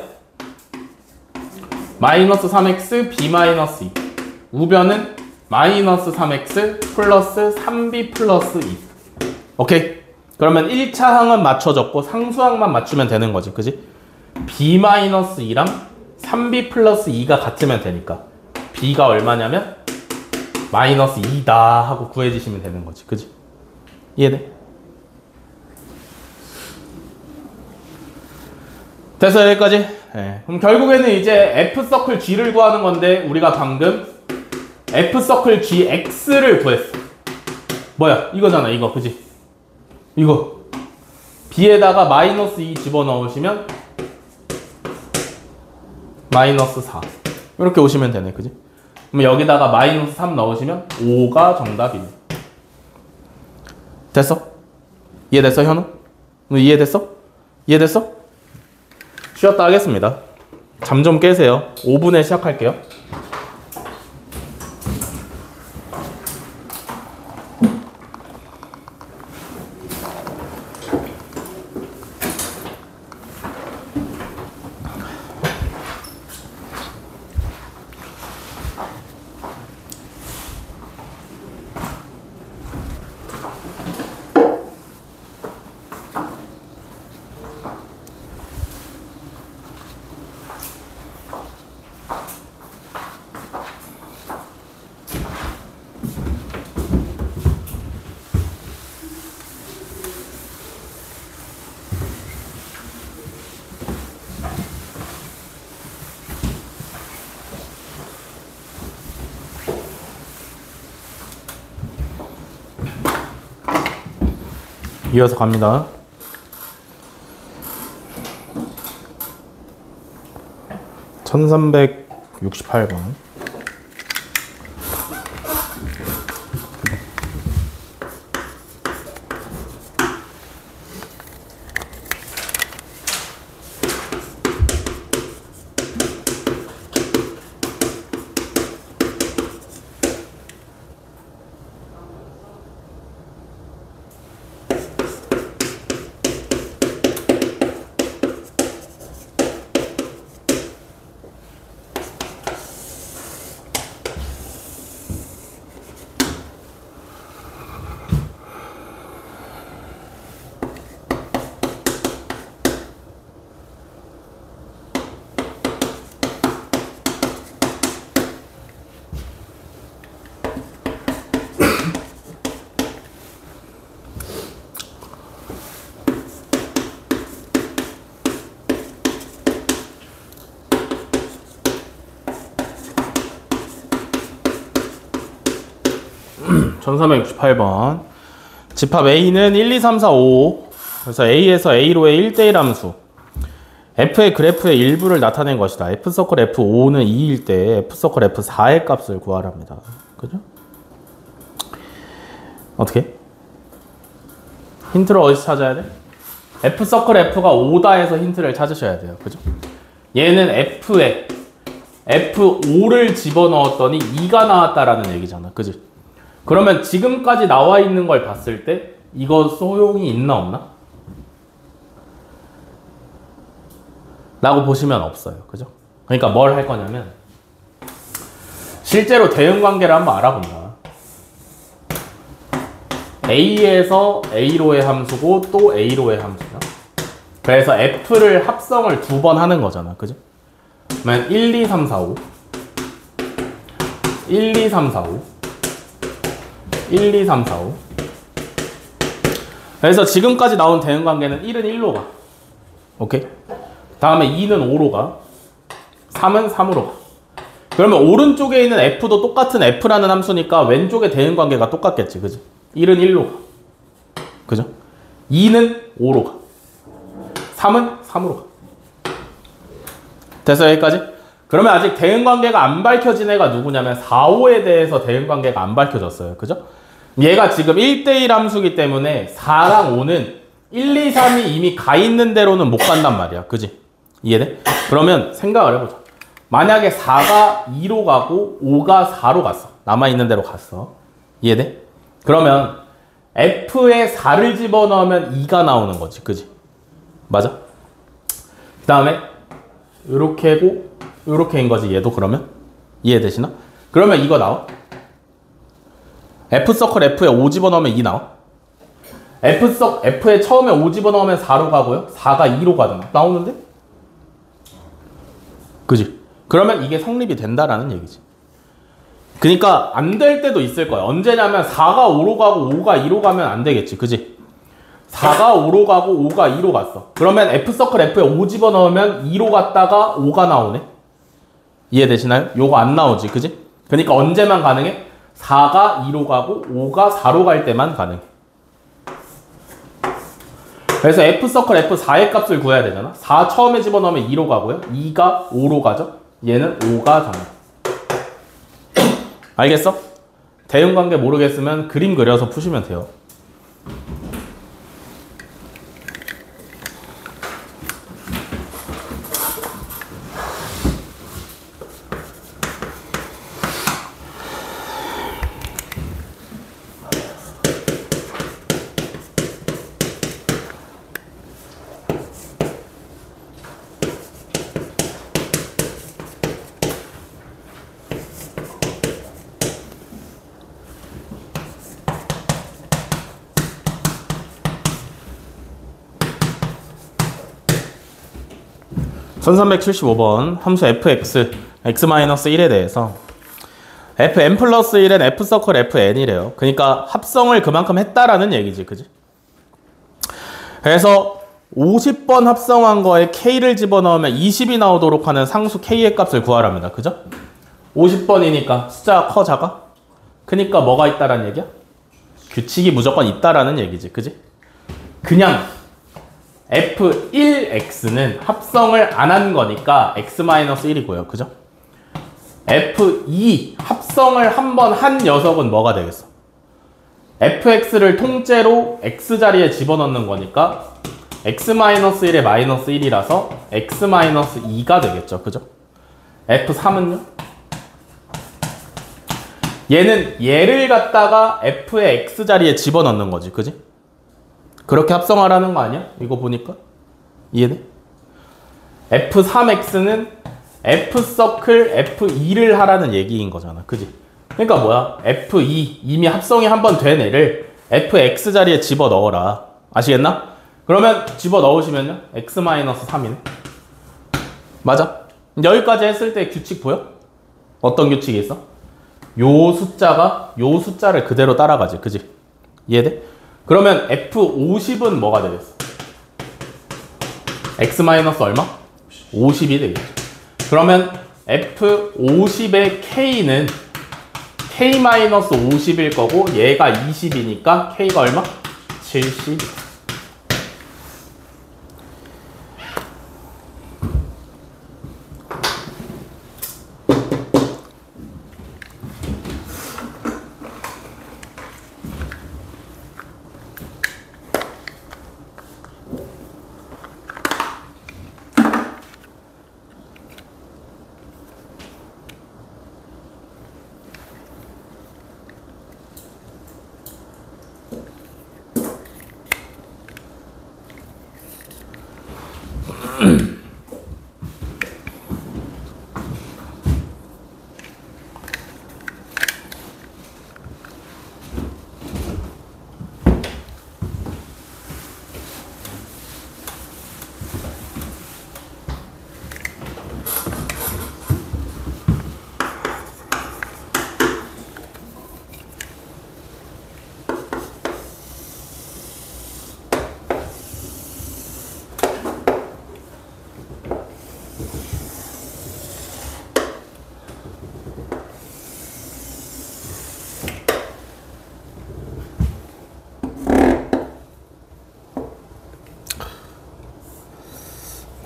마이너스 3x b 마이너스 2. 우변은 마이너스 3x 플러스 3b 플러스 2. 오케이? 그러면 1차 항은 맞춰졌고 상수항만 맞추면 되는 거지. 그지? b 마이너스 2랑 3b 플러스 2가 같으면 되니까 b가 얼마냐면 마이너스 2다 하고 구해주시면 되는 거지. 그지? 이해돼? 됐어, 여기까지? 네. 그럼 결국에는 이제 F서클 G를 구하는 건데 우리가 방금 F서클 GX를 구했어. 뭐야? 이거잖아, 이거. 그지? 이거. B에다가 마이너스 2 집어넣으시면 마이너스 4. 이렇게 오시면 되네. 그지? 그럼 여기다가 마이너스 3 넣으시면 5가 정답이네. 됐어? 이해됐어, 현우? 너 이해됐어? 이해됐어? 쉬었다 하겠습니다. 잠 좀 깨세요. 5분에 시작할게요. 이어서 갑니다. 1368번. 1368번. 집합 A는 1, 2, 3, 4, 5. 그래서 A에서 A로의 1대1 함수. F의 그래프의 일부를 나타낸 것이다. F서클 F5는 2일 때 F서클 F4의 값을 구하랍니다. 그죠? 어떻게? 힌트를 어디서 찾아야 돼? F서클 F가 5다 해서 힌트를 찾으셔야 돼요. 그죠? 얘는 F에 F5를 집어넣었더니 2가 나왔다라는 얘기잖아. 그지? 그러면 지금까지 나와 있는 걸 봤을 때 이거 소용이 있나 없나? 라고 보시면 없어요. 그죠? 그러니까 뭘 할 거냐면 실제로 대응관계를 한번 알아본다. A에서 A로의 함수고 또 A로의 함수죠. 그래서 F를 합성을 2번 하는 거잖아. 그죠? 그러면 1, 2, 3, 4, 5 1, 2, 3, 4, 5 1, 2, 3, 4, 5 그래서 지금까지 나온 대응관계는 1은 1로 가. 오케이? 다음에 2는 5로 가. 3은 3으로 가. 그러면 오른쪽에 있는 F도 똑같은 F라는 함수니까 왼쪽의 대응관계가 똑같겠지. 그지? 1은 1로 가. 그죠? 2는 5로 가. 3은 3으로 가. 됐어요? 여기까지? 그러면 아직 대응관계가 안 밝혀진 애가 누구냐면 4, 5에 대해서 대응관계가 안 밝혀졌어요. 그죠? 얘가 지금 1대1 함수기 때문에 4랑 5는 1, 2, 3이 이미 가 있는 대로는 못 간단 말이야. 그지? 이해돼? 그러면 생각을 해보자. 만약에 4가 2로 가고 5가 4로 갔어. 남아있는 대로 갔어. 이해돼? 그러면 F에 4를 집어넣으면 2가 나오는 거지. 그지? 맞아? 그 다음에 요렇게고 요렇게인 거지. 얘도 그러면? 이해되시나? 그러면 이거 나와? F서클 F에 5 집어넣으면 2 나와? F에 처음에 5 집어넣으면 4로 가고요. 4가 2로 가잖아. 나오는데? 그지? 그러면 이게 성립이 된다라는 얘기지. 그러니까 안 될 때도 있을 거야. 언제냐면 4가 5로 가고 5가 2로 가면 안 되겠지. 그지? 4가 5로 가고 5가 2로 갔어. 그러면 F서클 F에 5 집어넣으면 2로 갔다가 5가 나오네. 이해되시나요? 요거 안 나오지. 그지? 그러니까 언제만 가능해? 4가 2로 가고 5가 4로 갈 때만 가능해. 그래서 F서클 F4의 값을 구해야 되잖아. 4 처음에 집어넣으면 2로 가고요. 2가 5로 가죠. 얘는 5가 정답. 알겠어? 대응관계 모르겠으면 그림 그려서 푸시면 돼요. (1375번) 함수 fx x-1에 대해서 fn 플러스 1은 f서클 fn이래요. 그러니까 합성을 그만큼 했다라는 얘기지. 그지? 그래서 50번 합성한 거에 k를 집어넣으면 20이 나오도록 하는 상수 k의 값을 구하랍니다. 그죠? 50번이니까 숫자가 커 작아? 그니까 뭐가 있다라는 얘기야? 규칙이 무조건 있다라는 얘기지. 그지? 그냥 F1x는 합성을 안 한 거니까 x-1이고요. 그죠? F2 합성을 한 번 한 녀석은 뭐가 되겠어? fx를 통째로 x 자리에 집어넣는 거니까 x-1의 마이너스 1이라서 x-2가 되겠죠. 그죠? F3은요? 얘는 얘를 갖다가 f의 x 자리에 집어넣는 거지. 그지? 그렇게 합성하라는 거 아니야? 이거 보니까? 이해돼? F3x는 F서클 F2를 하라는 얘기인 거잖아. 그지? 그러니까 뭐야? F2 이미 합성이 한 번 된 애를 Fx 자리에 집어넣어라. 아시겠나? 그러면 집어넣으시면요 x-3이네. 맞아? 여기까지 했을 때 규칙 보여? 어떤 규칙이 있어? 요 숫자가 요 숫자를 그대로 따라가지. 그지? 이해돼? 그러면 F50은 뭐가 되겠어? x 얼마? 50이 되겠죠. 그러면 F50의 K는 K-50일 거고 얘가 20이니까 K가 얼마? 70.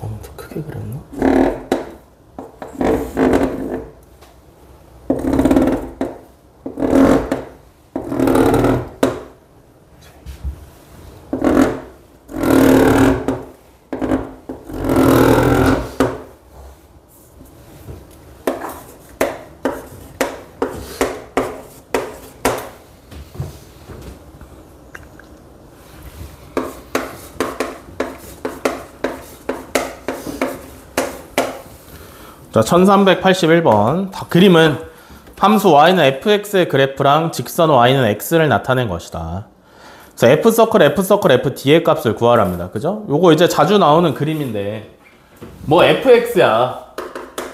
너무 더 크게 그렸나? 자, 1381번. 그림은 함수 y는 fx의 그래프랑 직선 y는 x를 나타낸 것이다. 그래서 f서클, fd의 값을 구하랍니다. 그죠? 요거 이제 자주 나오는 그림인데 뭐 fx야.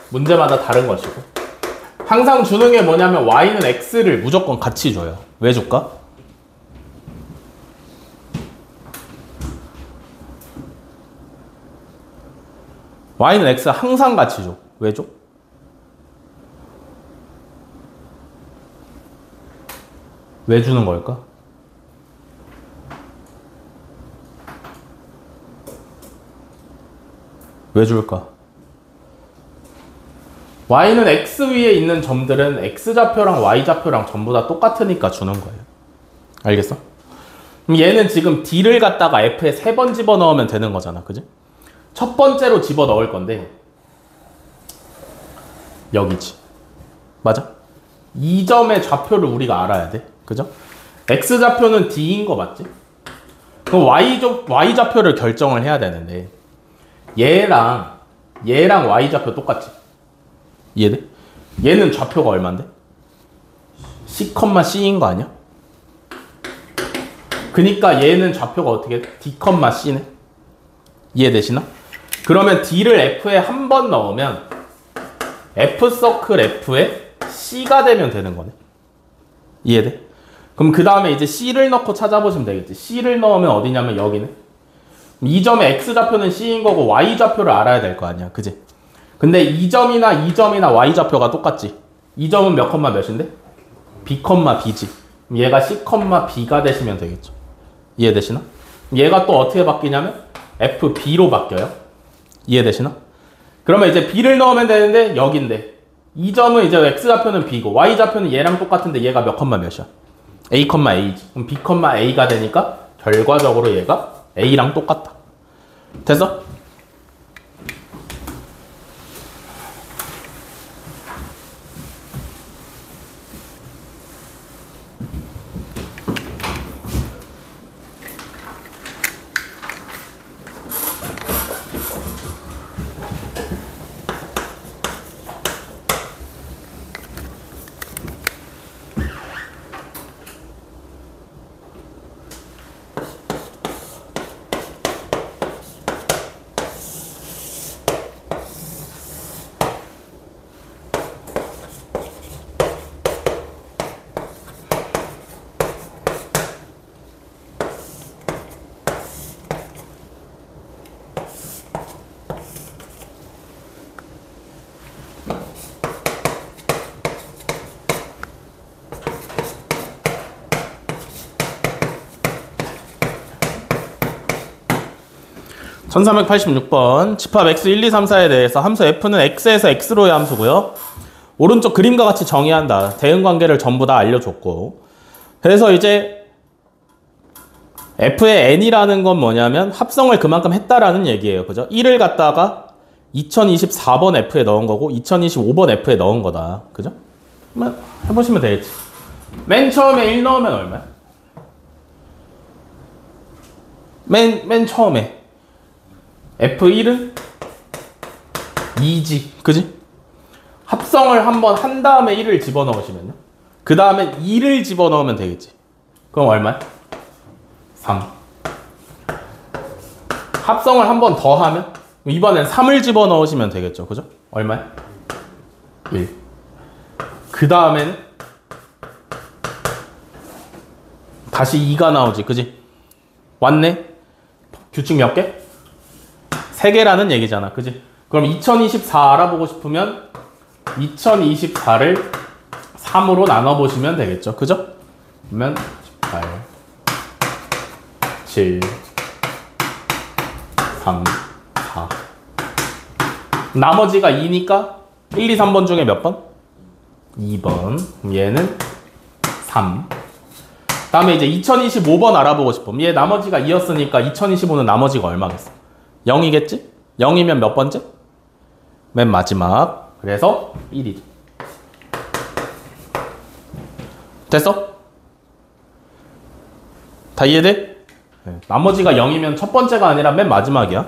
문제마다 다른 것이고. 항상 주는 게 뭐냐면 y는 x를 무조건 같이 줘요. 왜 줄까? y는 x 항상 같이 줘. 왜 줘? 왜 주는 걸까? 왜 줄까? y는 x 위에 있는 점들은 x좌표랑 y좌표랑 전부 다 똑같으니까 주는 거예요. 알겠어? 그럼 얘는 지금 d를 갖다가 f에 3번 집어넣으면 되는 거잖아. 그지? 첫 번째로 집어넣을 건데 여기지. 맞아? 이 점의 좌표를 우리가 알아야 돼. 그죠? x좌표는 d인 거 맞지? 그럼 y좌표를 결정을 해야 되는데 얘랑 y좌표 똑같지? 이해돼? 얘는 좌표가 얼만데? c,c인 거 아니야? 그니까 얘는 좌표가 어떻게 돼? d, c네? 이해되시나? 그러면 d를 f에 한 번 넣으면 f서클 f에 c가 되면 되는 거네. 이해돼? 그럼 그 다음에 이제 c를 넣고 찾아보시면 되겠지. c를 넣으면 어디냐면 여기네. 이 점의 x좌표는 c인 거고 y좌표를 알아야 될 거 아니야. 그지? 근데 이 점이나 y좌표가 똑같지. 이 점은 몇 컴마 몇인데? b, b지. 그럼 얘가 c, b가 되시면 되겠죠. 이해되시나? 얘가 또 어떻게 바뀌냐면 fb로 바뀌어요. 이해되시나? 그러면 이제 b를 넣으면 되는데 여긴데 이 점은 이제 x좌표는 b고 y좌표는 얘랑 똑같은데 얘가 몇 컴마 몇이야? a, a지. 그럼 b, a가 되니까 결과적으로 얘가 a랑 똑같다. 됐어? 1386번 집합 x 1, 2, 3, 4에 대해서 함수 f는 x에서 x로의 함수고요. 오른쪽 그림과 같이 정의한다. 대응관계를 전부 다 알려줬고, 그래서 이제 f의 n이라는 건 뭐냐면 합성을 그만큼 했다라는 얘기예요. 그죠? 1을 갖다가 2024번 f에 넣은 거고 2025번 f에 넣은 거다. 그죠? 한번 해보시면 되겠지. 맨 처음에 1 넣으면 얼마야? 맨 처음에 F1은 2지. 그지? 합성을 한번 한 다음에 1을 집어넣으시면요. 그 다음에 2를 집어넣으면 되겠지. 그럼 얼마야? 3. 합성을 한 번 더 하면 이번엔 3을 집어넣으시면 되겠죠. 그죠? 얼마야? 1. 그 다음에는 다시 2가 나오지. 그지? 왔네? 규칙 몇 개? 3개라는 얘기잖아. 그지? 그럼 2024 알아보고 싶으면 2024를 3으로 나눠보시면 되겠죠. 그죠? 그러면 18, 7, 3, 4. 나머지가 2니까 1, 2, 3번 중에 몇 번? 2번. 그럼 얘는 3. 다음에 이제 2025번 알아보고 싶으면 얘 나머지가 2였으니까 2025는 나머지가 얼마겠어? 0이겠지? 0이면 몇 번째? 맨 마지막. 그래서 1이죠. 됐어? 다 이해돼? 네. 나머지가 0이면 첫 번째가 아니라 맨 마지막이야.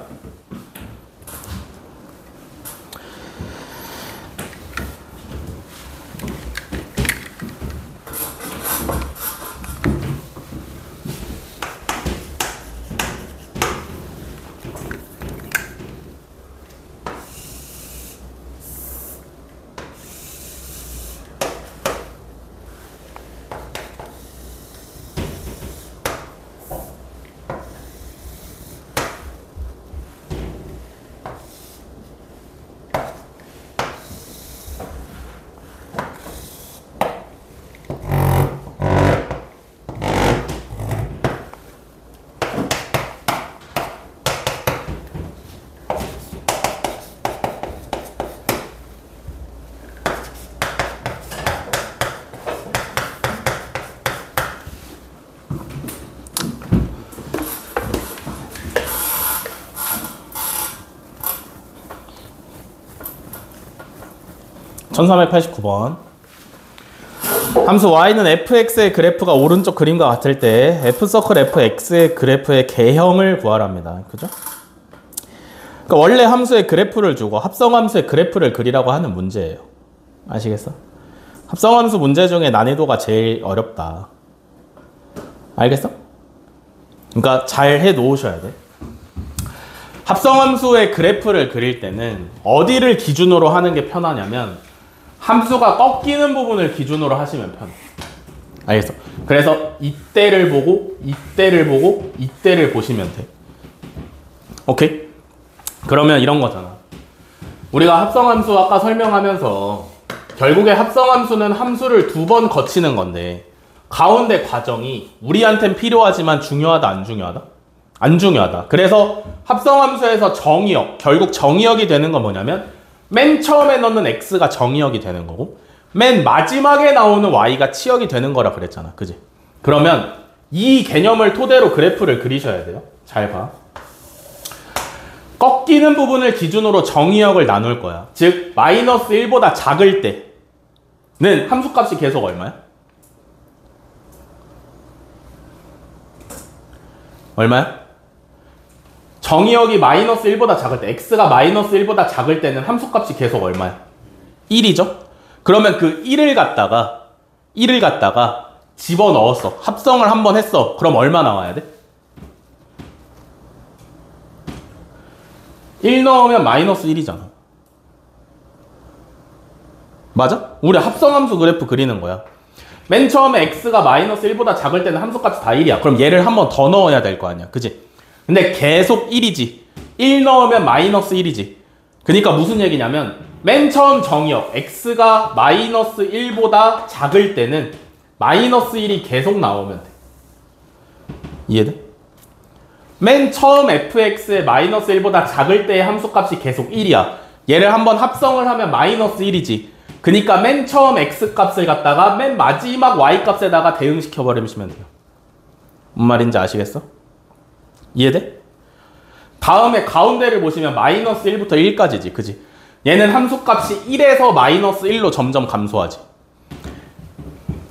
(1389번) 함수 y는 fx의 그래프가 오른쪽 그림과 같을 때 f서클 fx의 그래프의 개형을 구하랍니다. 그죠? 그러니까 원래 함수의 그래프를 주고 합성함수의 그래프를 그리라고 하는 문제예요. 아시겠어? 합성함수 문제 중에 난이도가 제일 어렵다. 알겠어? 그러니까 잘 해 놓으셔야 돼. 합성함수의 그래프를 그릴 때는 어디를 기준으로 하는 게 편하냐면 함수가 꺾이는 부분을 기준으로 하시면 편해. 알겠어? 그래서 이때를 보고 이때를 보고 이때를 보시면 돼. 오케이? 그러면 이런 거잖아. 우리가 합성함수 아까 설명하면서 결국에 합성함수는 함수를 2번 거치는 건데 가운데 과정이 우리한텐 필요하지만 중요하다 안 중요하다? 안 중요하다. 그래서 합성함수에서 정의역, 결국 정의역이 되는 건 뭐냐면 맨 처음에 넣는 x가 정의역이 되는 거고 맨 마지막에 나오는 y가 치역이 되는 거라 그랬잖아. 그지? 그러면 이 개념을 토대로 그래프를 그리셔야 돼요. 잘 봐. 꺾이는 부분을 기준으로 정의역을 나눌 거야. 즉 마이너스 1보다 작을 때는 함수값이 계속 얼마야? 얼마야? 정의역이 마이너스 1보다 작을 때, x가 마이너스 1보다 작을 때는 함수값이 계속 얼마야? 1이죠? 그러면 그 1을 갖다가 집어넣었어. 합성을 한번 했어. 그럼 얼마 나와야 돼? 1 넣으면 마이너스 1이잖아. 맞아? 우리 합성함수 그래프 그리는 거야. 맨 처음에 x가 마이너스 1보다 작을 때는 함수값이 다 1이야. 그럼 얘를 한 번 더 넣어야 될 거 아니야. 그지? 근데 계속 1이지. 1 넣으면 마이너스 1이지. 그러니까 무슨 얘기냐면 맨 처음 정의역 x가 마이너스 1보다 작을 때는 마이너스 1이 계속 나오면 돼. 이해돼? 맨 처음 fx의 마이너스 1보다 작을 때의 함수값이 계속 1이야. 얘를 한번 합성을 하면 마이너스 1이지. 그니까 맨 처음 x값을 갖다가 맨 마지막 y값에다가 대응시켜버리시면 돼요. 뭔 말인지 아시겠어? 이해돼? 다음에 가운데를 보시면 마이너스 1부터 1까지지. 그지? 얘는 함수값이 1에서 마이너스 1로 점점 감소하지.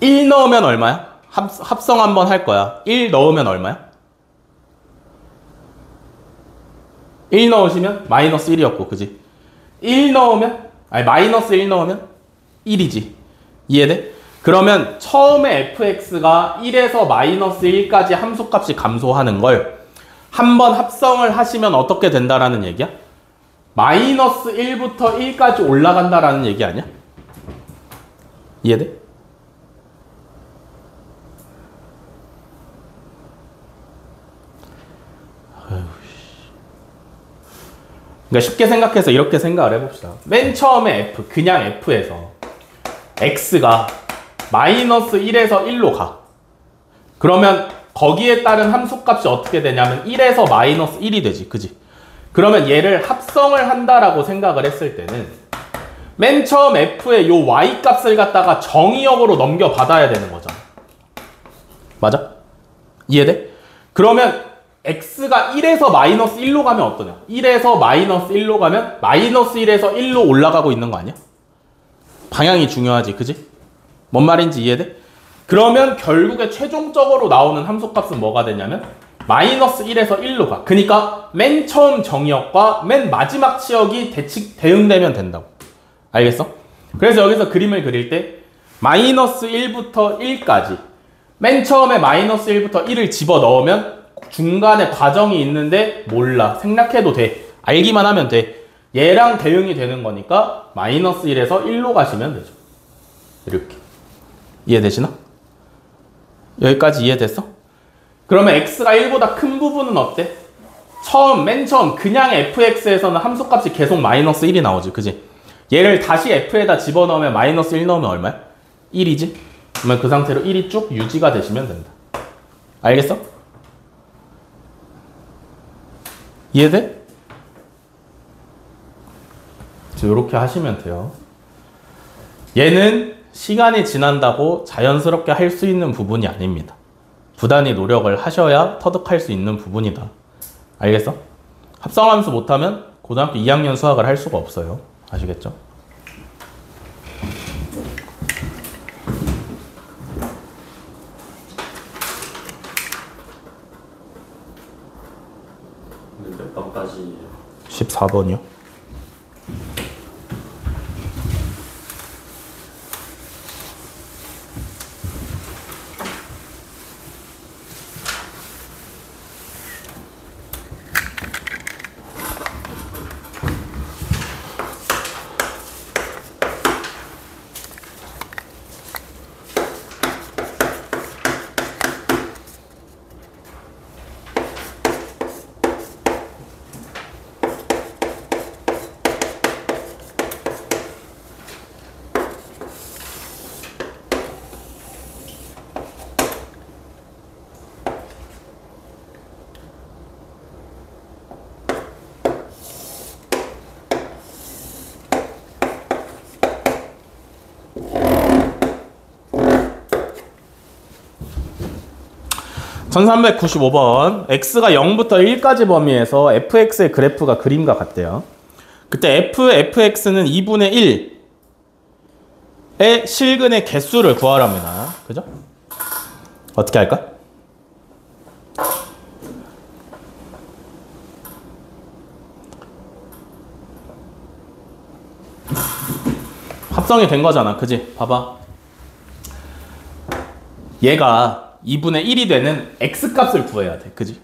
1 넣으면 얼마야? 합성 한번 할 거야. 1 넣으면 얼마야? 1 넣으시면 마이너스 1이었고, 그지? 1 넣으면, 마이너스 1 넣으면 1이지. 이해돼? 그러면 처음에 fx가 1에서 마이너스 1까지 함수값이 감소하는 걸 한번 합성을 하시면 어떻게 된다라는 얘기야? 마이너스 1부터 1까지 올라간다라는 얘기 아니야? 이해돼? 그러니까 쉽게 생각해서 이렇게 생각을 해봅시다. 맨 처음에 f, 그냥 f에서 x가 마이너스 1에서 1로 가. 그러면 거기에 따른 함수값이 어떻게 되냐면 1에서 마이너스 1이 되지. 그지? 그러면 얘를 합성을 한다라고 생각을 했을 때는 맨 처음 f의 요 y값을 갖다가 정의역으로 넘겨받아야 되는 거잖아. 맞아? 이해돼? 그러면 x가 1에서 마이너스 1로 가면 어떠냐? 1에서 마이너스 1로 가면 마이너스 1에서 1로 올라가고 있는 거 아니야? 방향이 중요하지. 그지? 뭔 말인지 이해돼? 그러면 결국에 최종적으로 나오는 함수값은 뭐가 되냐면 마이너스 1에서 1로 가. 그러니까 맨 처음 정의역과 맨 마지막 치역이 대응되면 된다고. 알겠어? 그래서 여기서 그림을 그릴 때 마이너스 1부터 1까지 맨 처음에 마이너스 1부터 1을 집어넣으면 중간에 과정이 있는데 몰라. 생략해도 돼. 알기만 하면 돼. 얘랑 대응이 되는 거니까 마이너스 1에서 1로 가시면 되죠. 이렇게. 이해되시나? 여기까지 이해됐어? 그러면 x가 1보다 큰 부분은 어때? 맨 처음 그냥 fx에서는 함수값이 계속 마이너스 1이 나오지. 그지? 얘를 다시 f에다 집어넣으면 마이너스 1 넣으면 얼마야? 1이지? 그러면 그 상태로 1이 쭉 유지가 되시면 된다. 알겠어? 이해돼? 이렇게 하시면 돼요. 얘는 시간이 지난다고 자연스럽게 할 수 있는 부분이 아닙니다. 부단히 노력을 하셔야 터득할 수 있는 부분이다. 알겠어? 합성함수 못하면 고등학교 2학년 수학을 할 수가 없어요. 아시겠죠? 몇 번까지? 14번이요. (1395번) x가 0부터 1까지 범위에서 fx의 그래프가 그림과 같대요. 그때 fx는 2분의 1의 실근의 개수를 구하랍니다. 그죠? 어떻게 할까? 합성이 된 거잖아. 그지? 봐봐. 얘가 2분의 1이 되는 x값을 구해야 돼. 그지?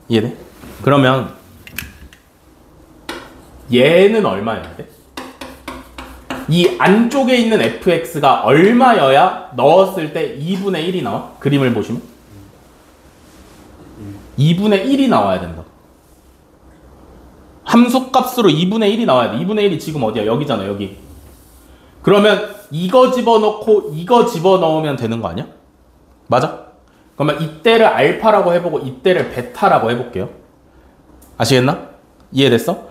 이해돼? 그러면 얘는 얼마여야 돼? 이 안쪽에 있는 fx가 얼마여야 넣었을 때 2분의 1이 나와? 그림을 보시면 2분의 1이 나와야 된다. 함수값으로 2분의 1이 나와야 돼. 2분의 1이 지금 어디야? 여기잖아. 여기. 그러면 이거 집어넣고 이거 집어넣으면 되는 거 아니야? 맞아? 그러면 이때를 알파라고 해보고 이때를 베타라고 해볼게요. 아시겠나? 이해됐어?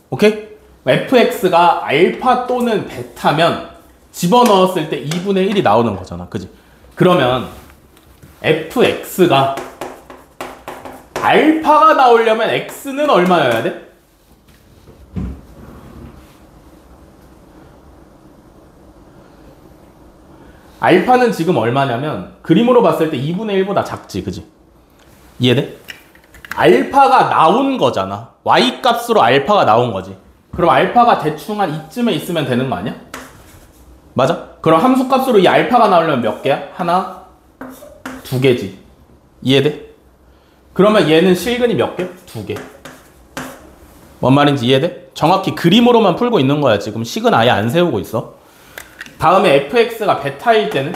오케이? fx가 알파 또는 베타면 집어넣었을 때 2분의 1이 나오는 거잖아. 그지? 그러면 fx가 알파가 나오려면 x는 얼마여야 돼? 알파는 지금 얼마냐면 그림으로 봤을 때 2분의 1보다 작지. 그지? 이해돼? 알파가 나온 거잖아. y 값으로 알파가 나온 거지. 그럼 알파가 대충 한 이쯤에 있으면 되는 거 아니야? 맞아? 그럼 함수 값으로 이 알파가 나오려면 몇 개야? 하나, 두 개지. 이해돼? 그러면 얘는 실근이 몇 개? 두 개. 뭔 말인지 이해돼? 정확히 그림으로만 풀고 있는 거야. 지금 식은 아예 안 세우고 있어. 다음에 fx가 베타일 때는?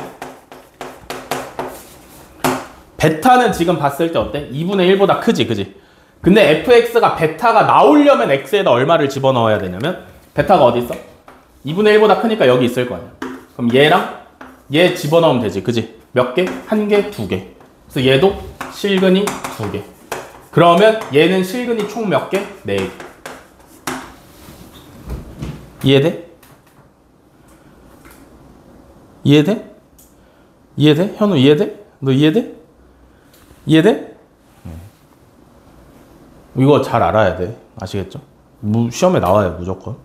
베타는 지금 봤을 때 어때? 2분의 1보다 크지, 그지? 근데 fx가 베타가 나오려면 x에다 얼마를 집어넣어야 되냐면 베타가 어디 있어? 2분의 1보다 크니까 여기 있을 거 아니야. 그럼 얘랑 얘 집어넣으면 되지, 그지? 몇 개? 한 개, 두 개. 그래서 얘도 실근이 두 개. 그러면 얘는 실근이 총 몇 개? 네 개. 이해돼? 이해돼? 이해돼? 현우 이해돼? 너 이해돼? 이해돼? 이거 잘 알아야 돼. 아시겠죠? 시험에 나와요, 무조건.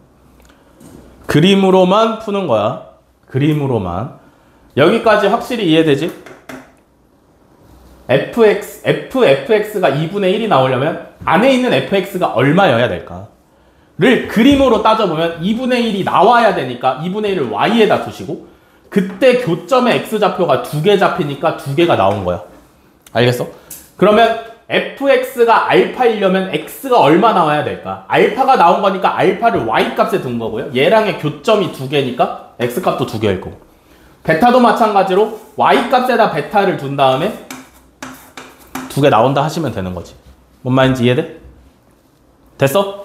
그림으로만 푸는 거야. 그림으로만. 여기까지 확실히 이해되지? fx가 2분의 1이 나오려면 안에 있는 fx가 얼마여야 될까? 를 그림으로 따져보면 2분의 1이 나와야 되니까 2분의 1을 y에다 두시고 그때 교점의 x좌표가 두 개 잡히니까 두 개가 나온 거야. 알겠어? 그러면 fx가 알파이려면 x가 얼마 나와야 될까? 알파가 나온 거니까 알파를 y 값에 둔 거고요. 얘랑의 교점이 두 개니까 x 값도 두 개일 거고. 베타도 마찬가지로 y 값에다 베타를 둔 다음에 두 개 나온다 하시면 되는 거지. 뭔 말인지 이해돼? 됐어?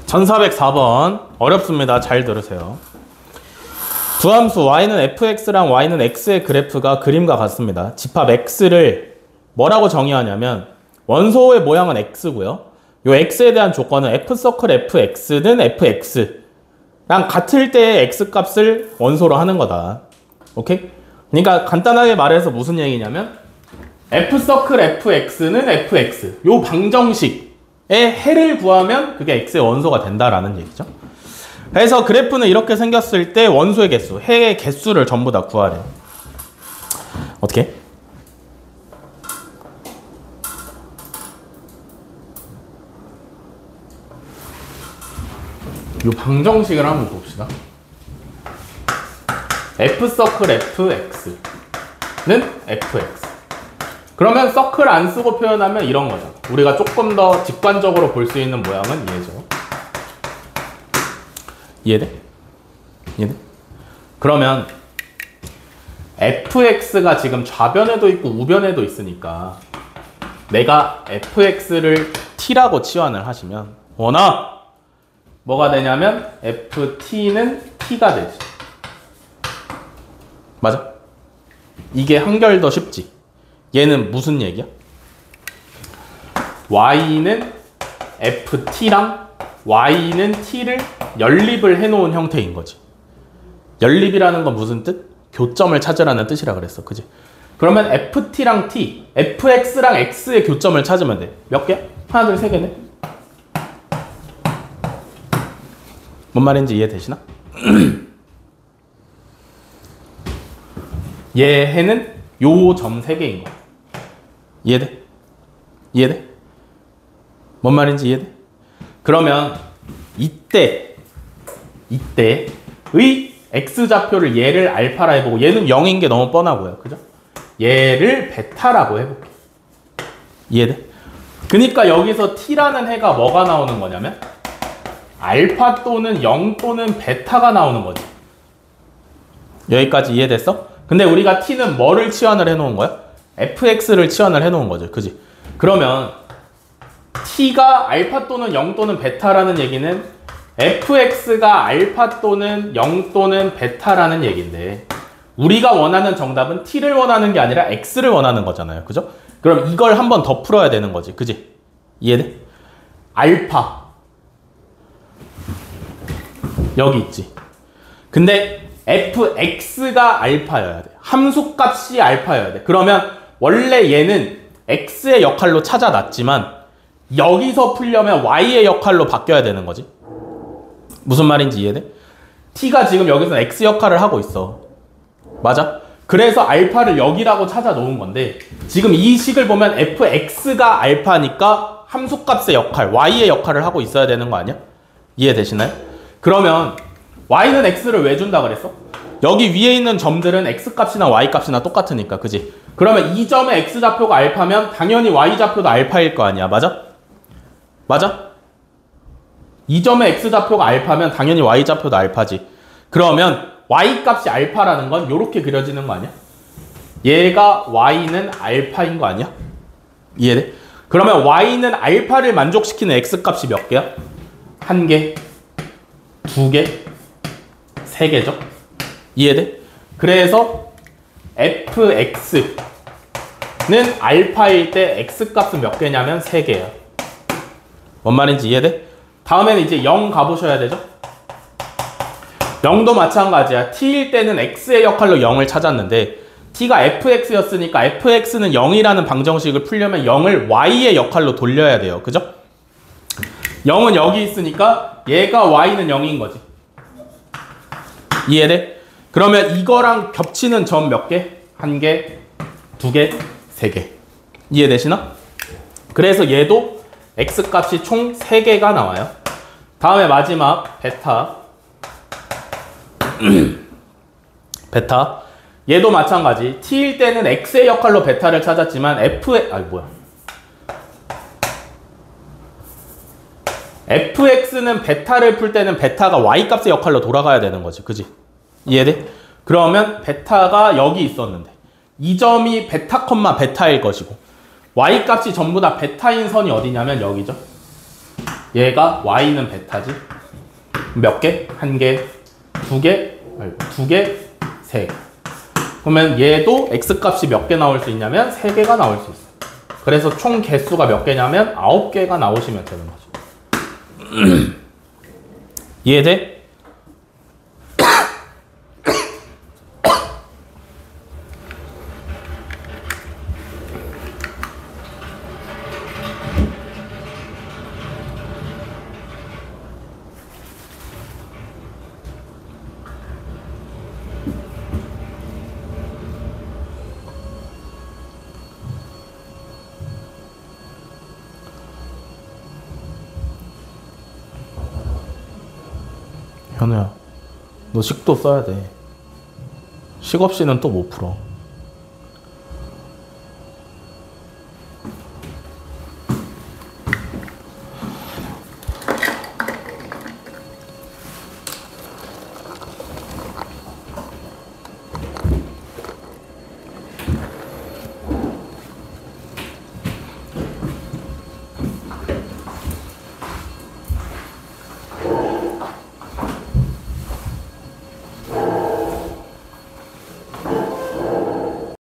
(1404번) 어렵습니다. 잘 들으세요. 두 함수 y는 fx랑 y는 x의 그래프가 그림과 같습니다. 집합 x를 뭐라고 정의하냐면 원소의 모양은 x고요. 요 x에 대한 조건은 f서클 fx는 fx랑 같을 때의 x값을 원소로 하는 거다. 오케이? 그러니까 간단하게 말해서 무슨 얘기냐면 f서클 fx는 fx 요 방정식 해를 구하면 그게 x의 원소가 된다라는 얘기죠. 그래서 그래프는 이렇게 생겼을 때 원소의 개수, 해의 개수를 전부 다 구하래요. 어떻게? 이 방정식을 한번 봅시다. f서클 fx는 fx. 그러면 서클 안 쓰고 표현하면 이런 거죠. 우리가 조금 더 직관적으로 볼 수 있는 모양은 얘죠. 이해돼? 이해돼? 그러면 fx가 지금 좌변에도 있고 우변에도 있으니까 내가 fx를 t라고 치환을 하시면 워낙 뭐가 되냐면 ft는 t가 되지. 맞아? 이게 한결 더 쉽지. 얘는 무슨 얘기야? y는 ft랑 y는 t를 연립을 해놓은 형태인 거지. 연립이라는 건 무슨 뜻? 교점을 찾으라는 뜻이라 그랬어. 그지? 그러면 ft랑 t, fx랑 x의 교점을 찾으면 돼. 몇 개야? 하나, 둘, 세 개네. 뭔 말인지 이해되시나? 얘는 요 점 세 개인 거야. 이해돼? 이해돼? 뭔 말인지 이해돼? 그러면 이때의 x좌표를 얘를 알파라 해보고 얘는 0인 게 너무 뻔하고요. 그죠? 얘를 베타라고 해볼게. 이해돼? 그러니까 여기서 t라는 해가 뭐가 나오는 거냐면 알파 또는 0 또는 베타가 나오는 거지. 여기까지 이해됐어? 근데 우리가 t는 뭐를 치환을 해놓은 거야? fx를 치환을 해놓은 거죠. 그지? 그러면 t가 알파 또는 0 또는 베타라는 얘기는 fx가 알파 또는 0 또는 베타라는 얘기인데 우리가 원하는 정답은 t를 원하는 게 아니라 x를 원하는 거잖아요. 그죠? 그럼 이걸 한 번 더 풀어야 되는 거지. 그지? 이해돼? 알파 여기 있지. 근데 fx가 알파여야 돼. 함수값이 알파여야 돼. 그러면 원래 얘는 x의 역할로 찾아놨지만 여기서 풀려면 y의 역할로 바뀌어야 되는 거지. 무슨 말인지 이해돼? t가 지금 여기서 x 역할을 하고 있어. 맞아? 그래서 알파를 여기라고 찾아 놓은 건데 지금 이 식을 보면 fx가 알파니까 함수값의 역할, y의 역할을 하고 있어야 되는 거 아니야? 이해되시나요? 그러면 y는 x를 왜 준다 그랬어? 여기 위에 있는 점들은 x값이나 y값이나 똑같으니까. 그지? 그러면 이 점의 x좌표가 알파면 당연히 y좌표도 알파일 거 아니야. 맞아? 맞아? 이 점의 x좌표가 알파면 당연히 y좌표도 알파지. 그러면 y값이 알파라는 건 이렇게 그려지는 거 아니야? 얘가 y는 알파인 거 아니야? 이해돼? 그러면 y는 알파를 만족시키는 x값이 몇 개야? 한 개, 두 개, 세 개죠? 이해돼? 그래서 fx는 알파일 때 x값은 몇 개냐면 세 개야. 뭔 말인지 이해돼? 다음에는 이제 0 가보셔야 되죠? 0도 마찬가지야. t일 때는 x의 역할로 0을 찾았는데 t가 fx였으니까 fx는 0이라는 방정식을 풀려면 0을 y의 역할로 돌려야 돼요. 그죠? 0은 여기 있으니까 얘가 y는 0인 거지. 이해돼? 그러면 이거랑 겹치는 점 몇 개? 한 개, 두 개, 세 개. 이해되시나? 그래서 얘도 x값이 총 3개가 나와요. 다음에 마지막 베타. 베타. 얘도 마찬가지. t일 때는 x의 역할로 베타를 찾았지만 fx는 베타를 풀 때는 베타가 y값의 역할로 돌아가야 되는 거지. 그지? 이해돼? 그러면 베타가 여기 있었는데 이 점이 베타 콤마 베타일 것이고 y값이 전부 다 베타인 선이 어디냐면 여기죠. 얘가 y는 베타지. 몇 개? 한 개, 두 개, 세 개. 그러면 얘도 x값이 몇 개 나올 수 있냐면 3개가 나올 수 있어. 그래서 총 개수가 몇 개냐면 9개가 나오시면 되는 거죠. 이해돼? 현우야, 너 식도 써야 돼. 식 없이는 또 못 풀어.